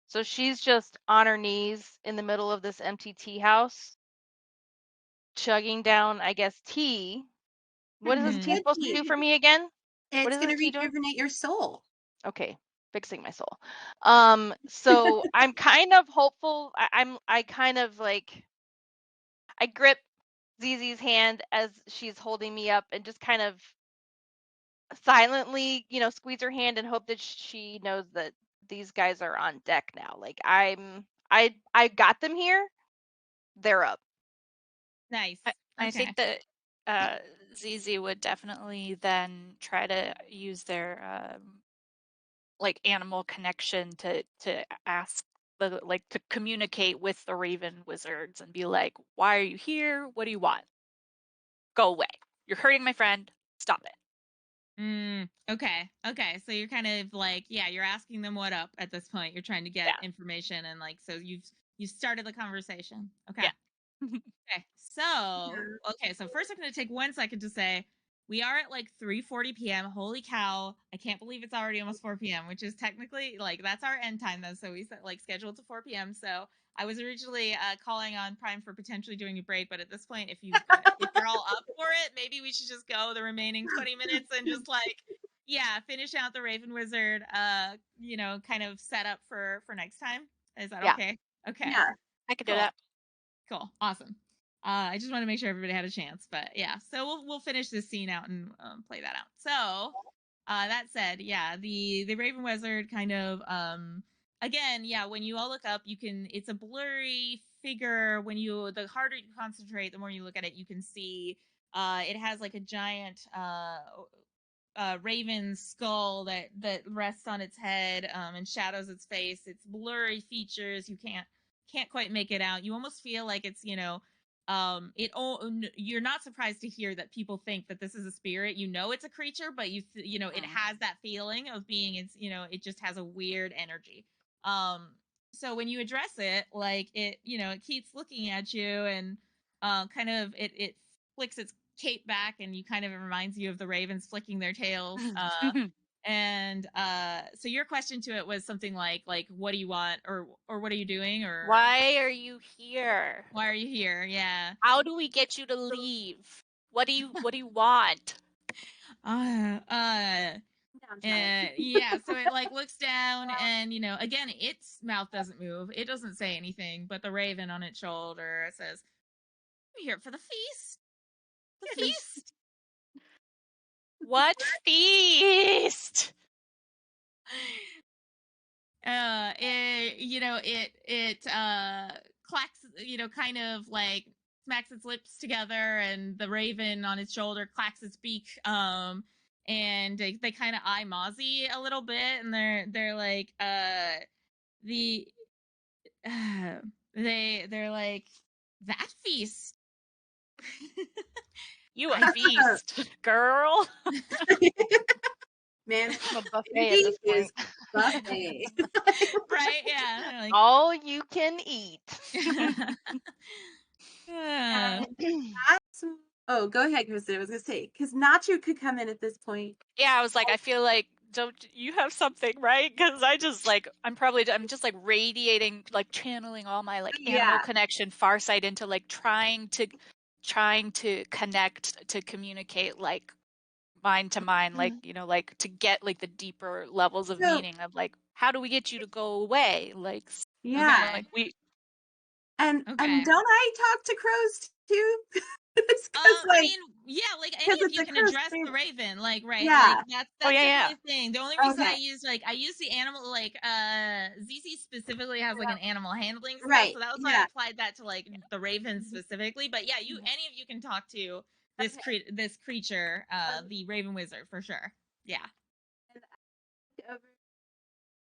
So she's just on her knees in the middle of this empty tea house, chugging down, I guess, tea. What is this tea Mhm. supposed to do for me again? What It's is going this to tea doing? rejuvenate your soul. Okay, fixing my soul. So I'm kind of hopeful. I kind of like I grip Zizi's hand as she's holding me up and just kind of silently, squeeze her hand and hope that she knows that these guys are on deck now. Like I got them here. They're up. Nice. I Okay. think that Zizi would definitely then try to use their like animal connection to ask to communicate with the raven wizards and be like, why are you here? What do you want? Go away. You're hurting my friend. Stop it. Okay. Okay. So you're kind of like, yeah, you're asking them what up at this point. You're trying to get information and like, so you started the conversation. Okay. Yeah. Okay. So first I'm going to take 1 second to say we are at like 3:40 p.m. Holy cow. I can't believe it's already almost 4 p.m., which is technically like that's our end time though. So we set like scheduled to 4 p.m. So I was originally calling on Prime for potentially doing a break, but at this point, if you're all up for it, maybe we should just go the remaining 20 minutes and just like, yeah, finish out the Raven Wizard, kind of set up for next time. Is that Yeah. okay? Okay. Yeah. I could do Cool. that. Cool. Awesome. I just want to make sure everybody had a chance, but yeah. So we'll finish this scene out and play that out. So that said, yeah, the Raven Wizard kind of again, yeah, when you all look up, it's a blurry figure. The harder you concentrate, the more you look at it, you can see it has like a giant raven skull that rests on its head and shadows its face. It's blurry features. You can't quite make it out. You almost feel like it's you're not surprised to hear that people think that this is a spirit. It's a creature, but it has that feeling of being it just has a weird energy. So when you address it, like it keeps looking at you and kind of it flicks its cape back and you kind of, it reminds you of the ravens flicking their tails. And so your question to it was something like what do you want, or what are you doing, or Why are you here? why are you here? Yeah. How do we get you to leave? What do you want? Yeah, so it like looks down and again its mouth doesn't move, it doesn't say anything, but the raven on its shoulder says, "I'm here for the feast. The feast." What feast? It clacks, kind of like smacks its lips together, and the raven on its shoulder clacks its beak, and they kind of eye Masi a little bit, and they're like the they're like, that feast. You a feast, girl. Man, I'm a buffet at this point. buffet. Right? Yeah. They're like, All you can eat. Oh, go ahead, Kristen. I was going to say, because Natchu could come in at this point. Yeah, I was like, I feel like, don't you have something, right? Because I'm just like radiating, like channeling all my like animal connection, farsight into like trying to connect, to communicate like mind to mind, like like to get like the deeper levels of meaning of like, how do we get you to go away? Like, Yeah. like we. And Okay. don't I talk to crows too? It's because I mean, yeah, like any of it's you a can Coast address the Salish. raven, like, right? Yeah. Like that's Oh, yeah, yeah. definitely a thing. The only reason I Okay. use the animal, like Zizi specifically has like an animal handling skill, Right. so that was why I Yeah. applied that to like the raven specifically. But yeah, any of you can talk to this this creature, the Raven Wizard for sure. Yeah.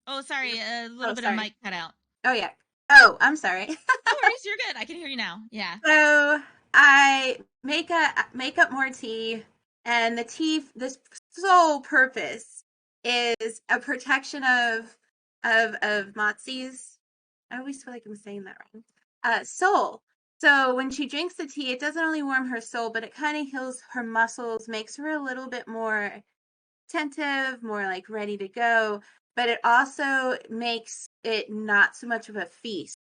Oh, sorry, a little bit of mic cut out. Oh yeah. Oh, I'm sorry. No worries, you're good. I can hear you now. Yeah. So I make up more tea, and this sole purpose is a protection of Matsi's. I always feel like I'm saying that wrong. Soul. So when she drinks the tea, it doesn't only warm her soul, but it kind of heals her muscles, makes her a little bit more attentive, more like ready to go. But it also makes it not so much of a feast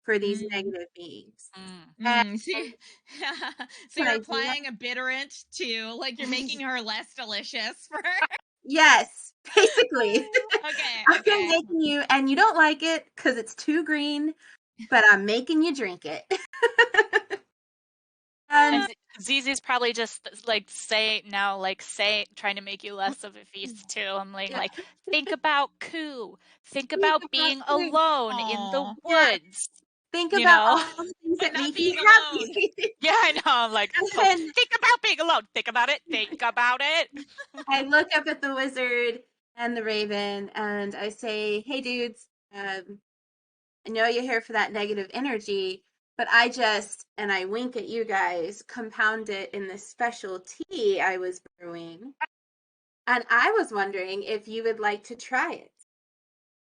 for these negative beings. So you're applying a bitterant to, like, you're making her less delicious for her. Yes, basically. Okay. I'm making you, and you don't like it because it's too green, but I'm making you drink it. And Zizi's probably just trying to make you less of a feast too. I'm like, think about Ku. Think about being alone in the woods. Think about all the things that make you happy. Yeah, I know. I'm like, think about being alone. Think about it. Think about it. I look up at the wizard and the raven, and I say, "Hey, dudes, I know you're here for that negative energy, but and I wink at you guys, compound it in this special tea I was brewing. And I was wondering if you would like to try it."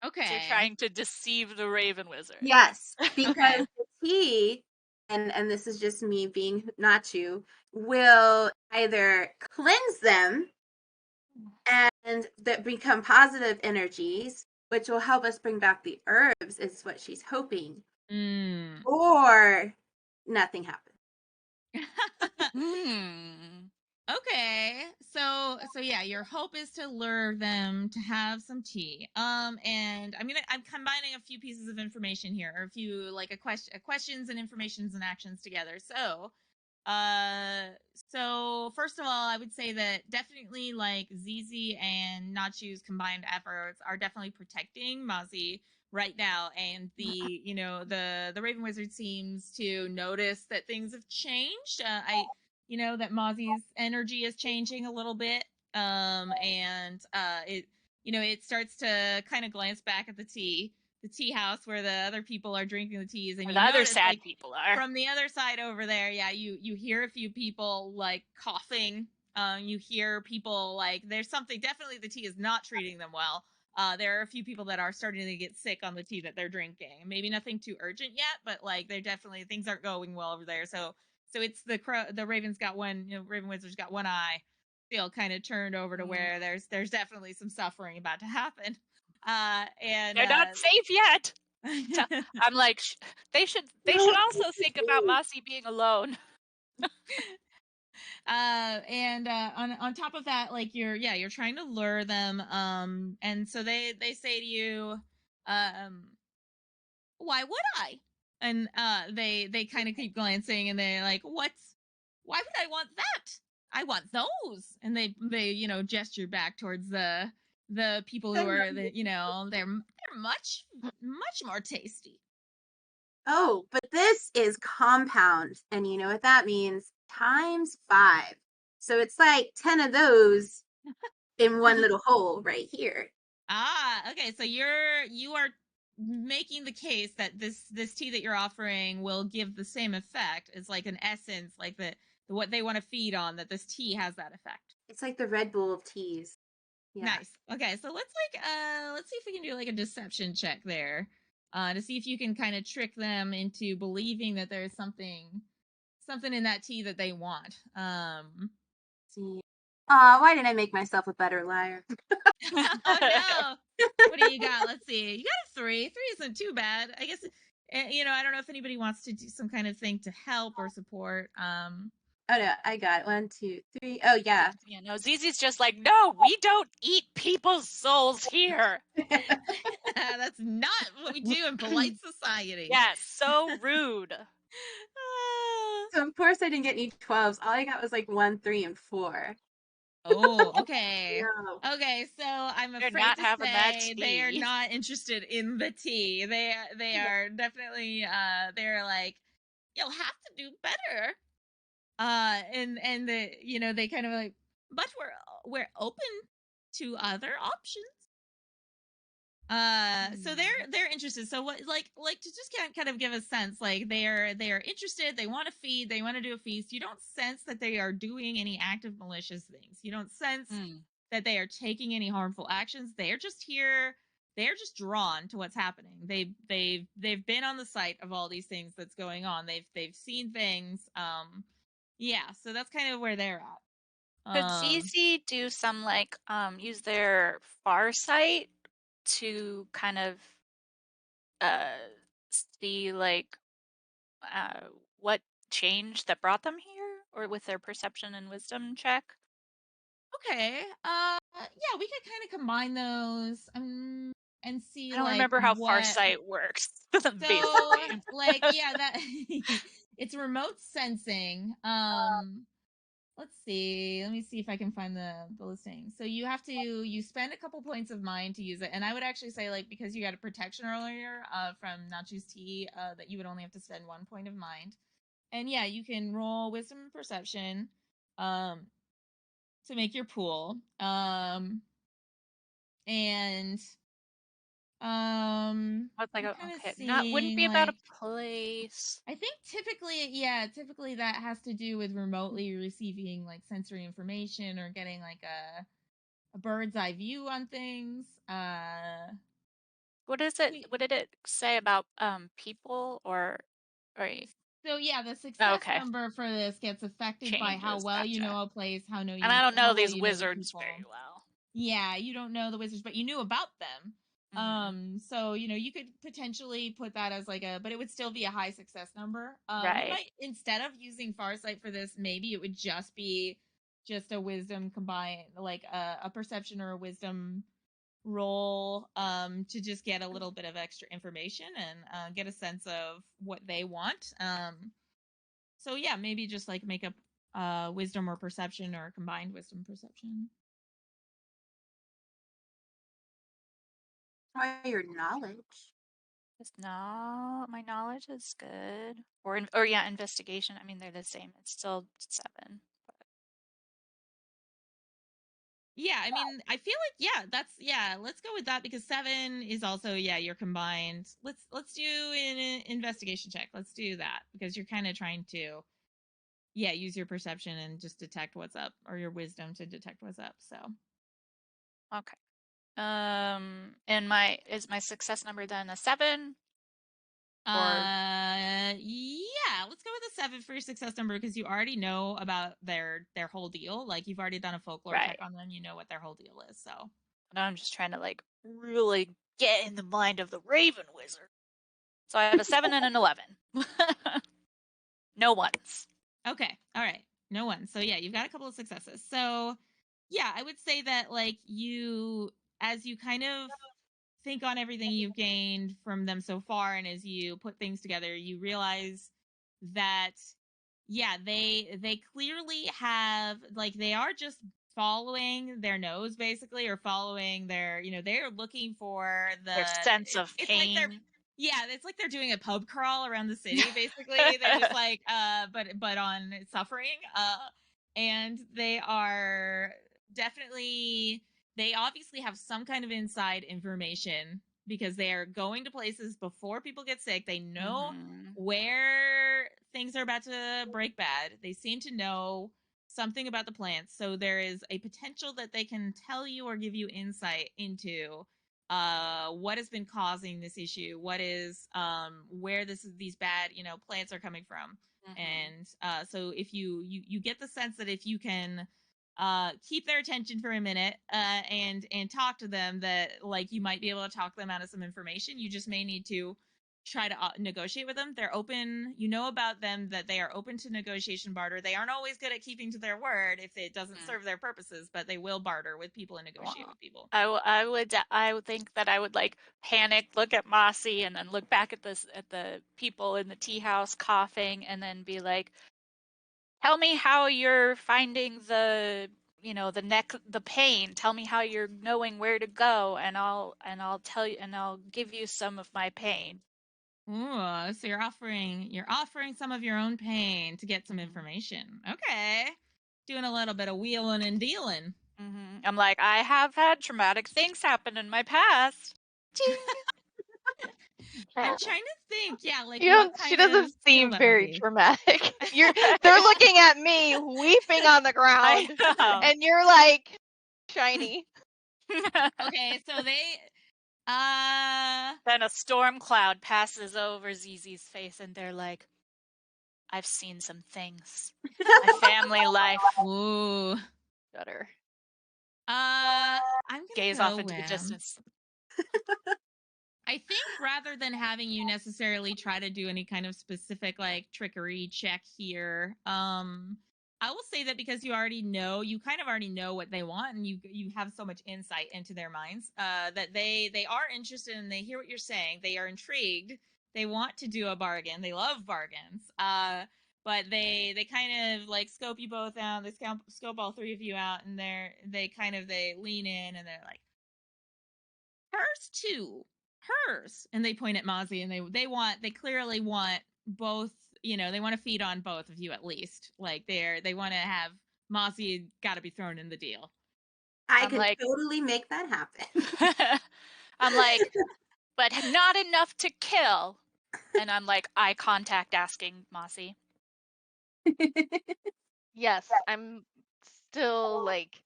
Okay. So you're trying to deceive the Raven Wizard. Yes, because the tea, and this is just me being Natchu, will either cleanse them and that become positive energies, which will help us bring back the herbs, is what she's hoping. Or nothing happens. Okay, so yeah, your hope is to lure them to have some tea. And I'm combining a few pieces of information here, or a few like questions and informations and actions together. So first of all, I would say that definitely like Zizi and Nachu's combined efforts are definitely protecting Masi right now, and the the Raven Wizard seems to notice that things have changed. That Mozzie's energy is changing a little bit. It starts to kind of glance back at the tea house where the other people are drinking the teas, and the other sad people are from the other side over there. Yeah, you hear a few people like coughing. You hear people like there's something. Definitely, the tea is not treating them well. There are a few people that are starting to get sick on the tea that they're drinking. Maybe nothing too urgent yet, but like they're definitely things aren't going well over there. So it's the Raven's got one, Raven Wizard's got one eye still kind of turned over to where there's definitely some suffering about to happen. And they're not safe yet. I'm like, they should also think about Masi being alone. On top of that, like you're trying to lure them, and so they say to you, why would I? And they kind of keep glancing, and they're like, why would I want that? I want those. And they gesture back towards the people who are they're much more tasty. Oh, but this is compound, and you know what that means? Times 5. So it's like 10 of those in one little hole right here. Okay. So you are making the case that this tea that you're offering will give the same effect as like an essence, like what they want to feed on, that this tea has that effect. It's like the Red Bull of teas. Yeah. Nice. Okay, so let's see if we can do like a deception check there. To see if you can kind of trick them into believing that there's something in that tea that they want. See. Why didn't I make myself a better liar? Oh no. What do you got? Let's see. You got a 3. 3 isn't too bad. I guess I don't know if anybody wants to do some kind of thing to help or support. Oh no, I got it. 1, 2, 3. Oh yeah. Yeah, no, Zizi's just like, no, we don't eat people's souls here. That's not what we do in polite society. Yeah, so rude. So of course I didn't get any 12s. All I got was like 1, 3, and 4. Oh, okay. No. Okay, so I'm They're afraid not to having that say they are tea. not interested in the tea. They are definitely they're like, you'll have to do better. And the they kind of like, but we're open to other options. So they're interested. So what like to just kind of give a sense, like they are interested, they want to feed, they want to do a feast. You don't sense that they are doing any active malicious things. You don't sense that they are taking any harmful actions. They are just here, they're just drawn to what's happening. They've been on the site of all these things that's going on. They've seen things. Yeah, so that's kind of where they're at. Could Zizi do some like use their far sight to kind of see like what change that brought them here, or with their perception and wisdom check? Okay. Yeah, we could kind of combine those and see I don't like remember how far what. sight works, So basically. like yeah, that it's remote sensing. Let's see. Let me see if I can find the listing. So you spend a couple points of mind to use it, and I would actually say like because you got a protection earlier from Natchu's tea that you would only have to spend 1 point of mind. And yeah, you can roll wisdom and perception to make your pool. And I was like, I'm oh, kind of okay, wouldn't seeing be about a like place. I think typically that has to do with remotely receiving like sensory information or getting like a bird's eye view on things. What is it? We, What did it say about people or so yeah, the success okay, number for this gets affected by how changes. well you Gotcha. know a place, And I don't know how well these you know the wizards very people. well. Yeah, you don't know the wizards, but you knew about them. So you could potentially put that as like but it would still be a high success number. You Right. might, instead of using Farsight for this, maybe it would just be just a wisdom combined, like a perception or a wisdom roll, to just get a little bit of extra information and get a sense of what they want. So yeah, maybe just like make a wisdom or perception or a combined wisdom perception. Try your knowledge. It's no, my knowledge is good. Or yeah, investigation. I mean, they're the same. It's still 7. Yeah, I mean, I feel like let's go with that because 7 is also your combined. Let's do an investigation check. Let's do that because you're kind of trying to use your perception and just detect what's up, or your wisdom to detect what's up. So Okay. And is my success number then a 7? Or yeah, let's go with a 7 for your success number because you already know about their whole deal. Like you've already done a folklore check right. on them. You know what their whole deal is. So And I'm just trying to like really get in the mind of the Raven Wizard. So I have a 7 and an 11. No ones. okay, all right, no one. So yeah, you've got a couple of successes. So yeah, I would say that like as you kind of think on everything you've gained from them so far, and as you put things together, you realize that they clearly have, like, they are just following their nose basically, or following their, they're looking for Their sense of it's like they're pain. it's like they're doing a pub crawl around the city basically. They're just like but on suffering, and they are definitely, they obviously have some kind of inside information because they are going to places before people get sick. They know where things are about to break bad. They seem to know something about the plants. So there is a potential that they can tell you or give you insight into what has been causing this issue, what is where these bad plants are coming from. And so if you get the sense that if you can keep their attention for a minute and talk to them, that like you might be able to talk them out of some information. You just may need to try to negotiate with them. They're open. You know about them that they are open to negotiation, barter. They aren't always good at keeping to their word if it doesn't serve their purposes, but they will barter with people and negotiate with people. I would think that I would like panic, look at Masi, and then look back at the people in the tea house coughing, and then be like, "Tell me how you're finding the the pain. Tell me how you're knowing where to go, and I'll tell you, and I'll give you some of my pain." Ooh, so you're offering some of your own pain to get some information. Okay, doing a little bit of wheeling and dealing. I'm like, I have had traumatic things happen in my past. I'm trying to think. Yeah, like You what know, kind she of doesn't skill seem that would very be. dramatic. They're looking at me weeping on the ground, know. and you're like shiny. Okay, so they Then a storm cloud passes over Zizi's face, and they're like, I've seen some things. My family life. ooh. Shudder. I'm gonna Gaze go off into the with. distance. I think rather than having you necessarily try to do any kind of specific like trickery check here, I will say that because you kind of already know what they want, and you have so much insight into their minds, that they are interested and they hear what you're saying. They are intrigued. They want to do a bargain. They love bargains. But they kind of like scope you both out. They scope all three of you out, and they lean in and they're like, hers too, hers, and they point at Mozzie, and they clearly want both. They want to feed on both of you at least. Like they want to have Mozzie got to be thrown in the deal. I I'm could like- totally make that happen. I'm like, but not enough to kill. And I'm like, eye contact asking Masi. Yes, I'm still like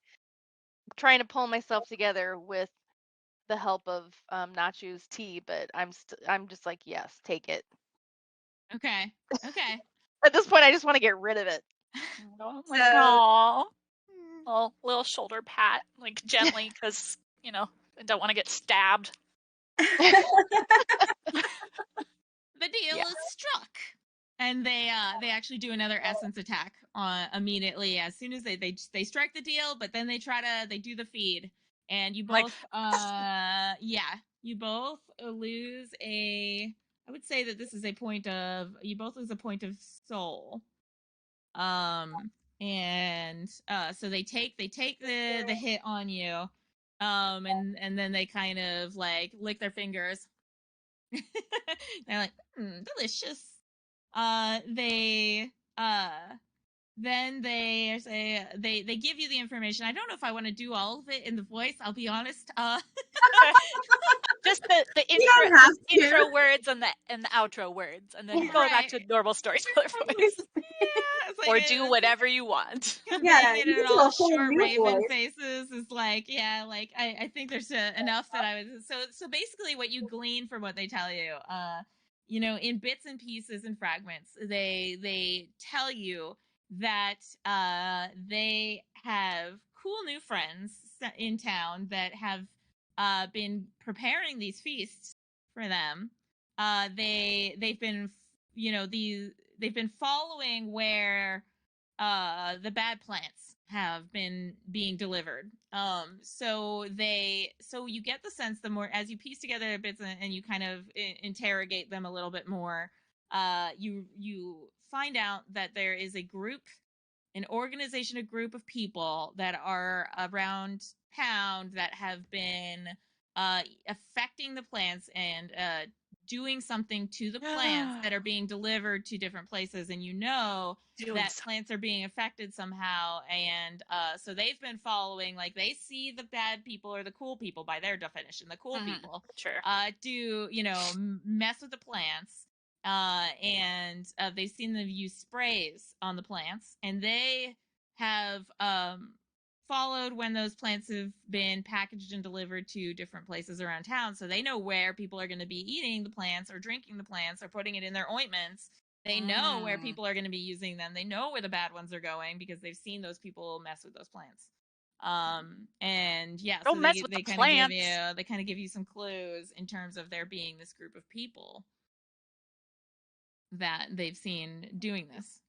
trying to pull myself together with the help of Nachu's tea, but I'm just like, yes, take it. Okay. At this point, I just want to get rid of it. I'm like, So- aw. Little shoulder pat, like gently, because, I don't want to get stabbed. The deal is struck, and they actually do another essence attack immediately as soon as they strike the deal, but then they do the feed, and you both you both lose a. I would say that this is you both lose a point of soul. And so they take the hit on you, and then they kind of like lick their fingers. They're like, delicious. They then they say they give you the information. I don't know if I want to do all of it in the voice. I'll be honest. Just the You don't have to. intro words and the outro words, and then go back to normal storyteller voice. Yeah, it's like Or do whatever you want. Yeah, making you it can do all a whole short new raven voice. faces is like, yeah, like I think there's enough that I was so basically what you glean from what they tell you, in bits and pieces and fragments, they tell you that they have cool new friends in town that have been preparing these feasts for them. They've been they've been following where the bad plants have been being delivered. So you get the sense, the more as you piece together bits and you kind of interrogate them a little bit more, you find out that there is an organization, a group of people that are around town that have been affecting the plants and doing something to the plants that are being delivered to different places, and that plants are being affected somehow, and so they've been following, like they see the bad people or the cool people by their definition, the cool people Sure. do mess with the plants, and they've seen them use sprays on the plants, and they have followed when those plants have been packaged and delivered to different places around town, so they know where people are going to be eating the plants or drinking the plants or putting it in their ointments. They know where people are going to be using them. They know where the bad ones are going because they've seen those people mess with those plants. And yeah, Don't so mess with they the kind of plants. give you some clues in terms of there being this group of people. that they've seen doing this.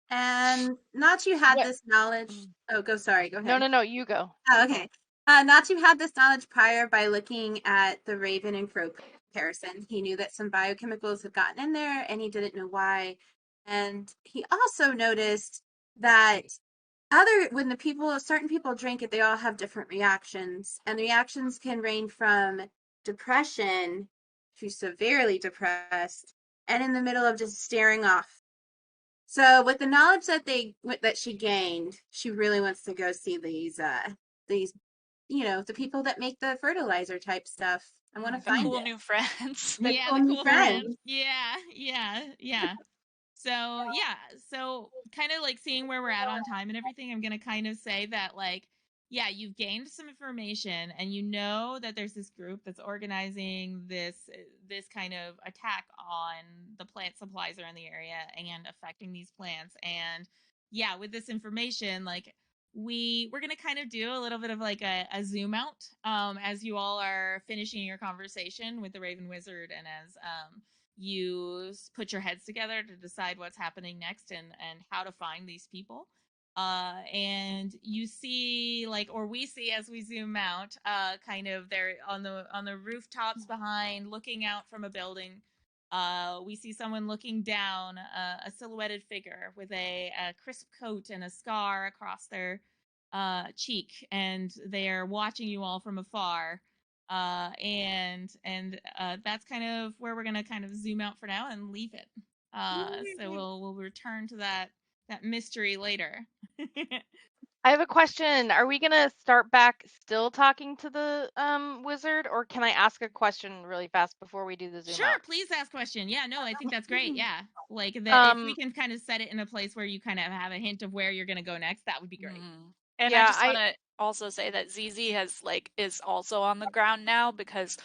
And Natchu had What- this knowledge. Oh, go ahead. No, you go. Oh, okay. Natchu had this knowledge prior by looking at the Raven and Crow comparison. He knew that some biochemicals had gotten in there, and he didn't know why. And he also noticed that when certain people drink it, they all have different reactions, and the reactions can range from depression to severely depressed, and in the middle of just staring off. So with the knowledge that she gained, she really wants to go see these the people that make the fertilizer type stuff. I want to The find cool it. new friends. The Yeah, cool the new cool friends. friends. Yeah. So yeah, so kind of like seeing where we're at on time and everything, I'm gonna kind of say that like, yeah, you've gained some information and you know that there's this group that's organizing this kind of attack on the plant supplies around the area and affecting these plants. And yeah, with this information, like we're gonna kind of do a little bit of like a zoom out as you all are finishing your conversation with the Raven Wizard and as you put your heads together to decide what's happening next and how to find these people. And you see like, or we see as we zoom out, kind of there on the rooftops behind, looking out from a building. We see someone looking down, a silhouetted figure with a crisp coat and a scar across their cheek, and they are watching you all from afar. And that's kind of where we're gonna kind of zoom out for now and leave it. So we'll return to that mystery later. I have a question. Are we gonna start back still talking to the wizard, or can I ask a question really fast before we do the zoom Sure, out? please ask question. Yeah, no, I think that's great. Yeah, like that. If we can kind of set it in a place where you kind of have a hint of where you're gonna go next, that would be great. And Yeah, I just want to also say that Zizi is also on the ground now because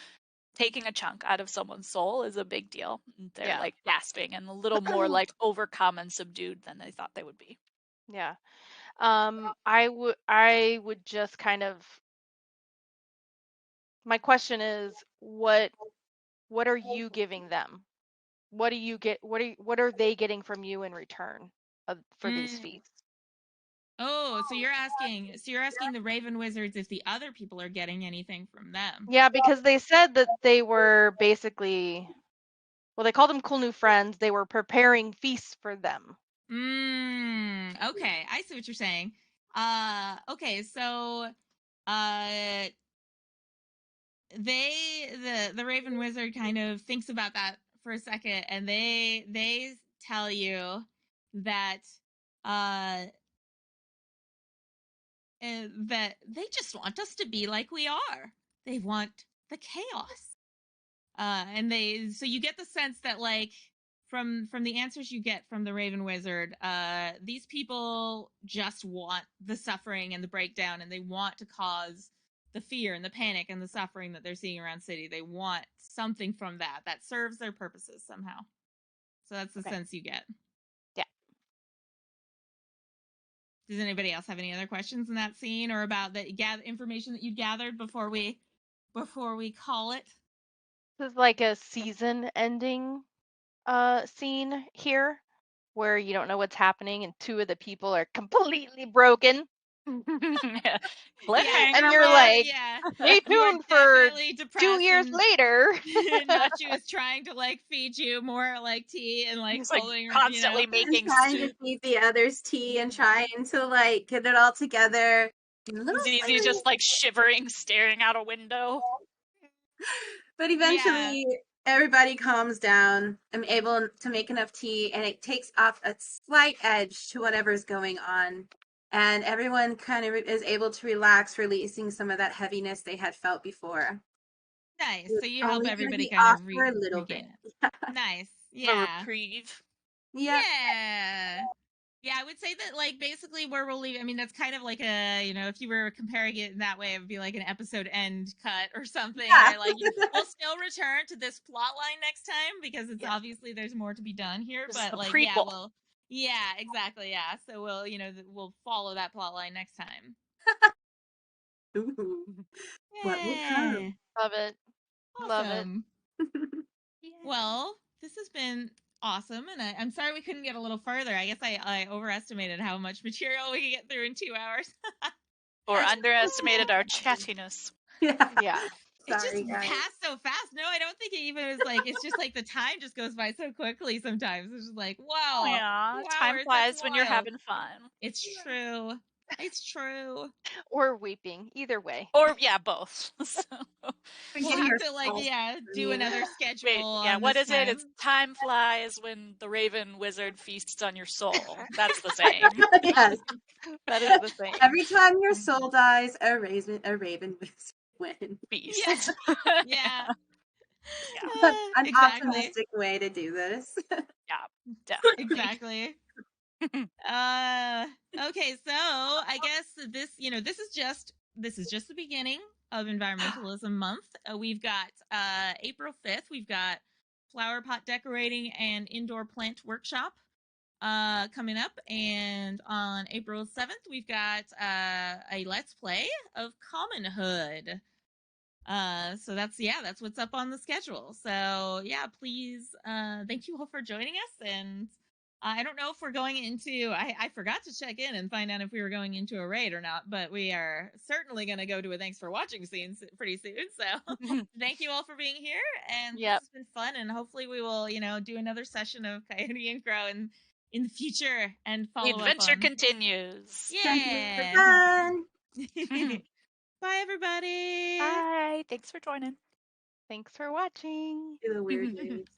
taking a chunk out of someone's soul is a big deal. They're Yeah. like gasping and a little more like overcome and subdued than they thought they would be. Yeah. I would just kind of, my question is, what are you giving them? What do you get? What are they getting from you in return for these feats? Oh, so you're asking the Raven Wizards if the other people are getting anything from them. Yeah, because they said that they were basically, well, they called them cool new friends. They were preparing feasts for them. Okay, I see what you're saying. Okay, so the Raven Wizard kind of thinks about that for a second, and they tell you that that they just want us to be like we are. They want the chaos. And so you get the sense that like from the answers you get from the Raven Wizard, these people just want the suffering and the breakdown, and they want to cause the fear and the panic and the suffering that they're seeing around city. They want something from that serves their purposes somehow. So that's the sense you get. Yeah. Does anybody else have any other questions in that scene or about the information that you gathered before we call it? This is like a season ending scene here where you don't know what's happening and two of the people are completely broken. Yeah. And you're like, stay You are tuned for definitely depressed 2 years later. Natchu is trying to like feed you more like tea and like He's like holding constantly And making trying soup. to feed the others tea and trying to like get it all together. Zizi's just like shivering, staring out a window. But eventually everybody calms down. I'm able to make enough tea, and it takes off a slight edge to whatever's going on. And everyone kind of is able to relax, releasing some of that heaviness they had felt before. Nice. So you Only help gonna everybody be kind off of for a little regain bit. it. Nice. A Yeah. reprieve. Yep. Yeah. Yeah, I would say that like basically where we'll leave. I mean, that's kind of like a if you were comparing it in that way, it would be like an episode end cut or something. Yeah. Where like we'll still return to this plot line next time because it's obviously there's more to be done here. This is But a like prequel. exactly, yeah. So we'll we'll follow that plot line next time. Ooh, what will come? Love it. Love it. Awesome. Well, this has been awesome, and I'm sorry we couldn't get a little further. I guess I overestimated how much material we could get through in 2 hours. Or underestimated our chattiness. Yeah. Yeah. It just Sorry, guys. passed so fast. No, I don't think it even was like, it's just like the time just goes by so quickly sometimes. It's just like, wow. Oh, yeah, 2 time hours, flies that's when you're wild. having fun. It's true. It's true. Or weeping. Either way. Or, yeah, both. So, We'll Getting have your to like, soul yeah, do free. another schedule. wait, yeah, on what this is it? time. It's time flies when the raven wizard feasts on your soul. That's the saying. Yes. That is the same. Every time your soul dies, a raven wins. Feast. Yeah. Yeah. An Exactly. optimistic way to do this. Yeah, definitely. Exactly. Okay, so I guess this is just the beginning of Environmentalism Month. We've got April 5th, we've got flower pot decorating and indoor plant workshop coming up, and on April 7th we've got a let's play of Commonhood. So that's what's up on the schedule. So yeah, please thank you all for joining us. And I don't know if we're going into I forgot to check in and find out if we were going into a raid or not, but we are certainly going to go to a thanks for watching scene pretty soon. So thank you all for being here, and this has been fun, and hopefully we will do another session of Coyote and Crow in the future and follow The adventure up on... continues. Yeah. Fun. Bye everybody. Bye. Thanks for joining. Thanks for watching. Do the weird moves.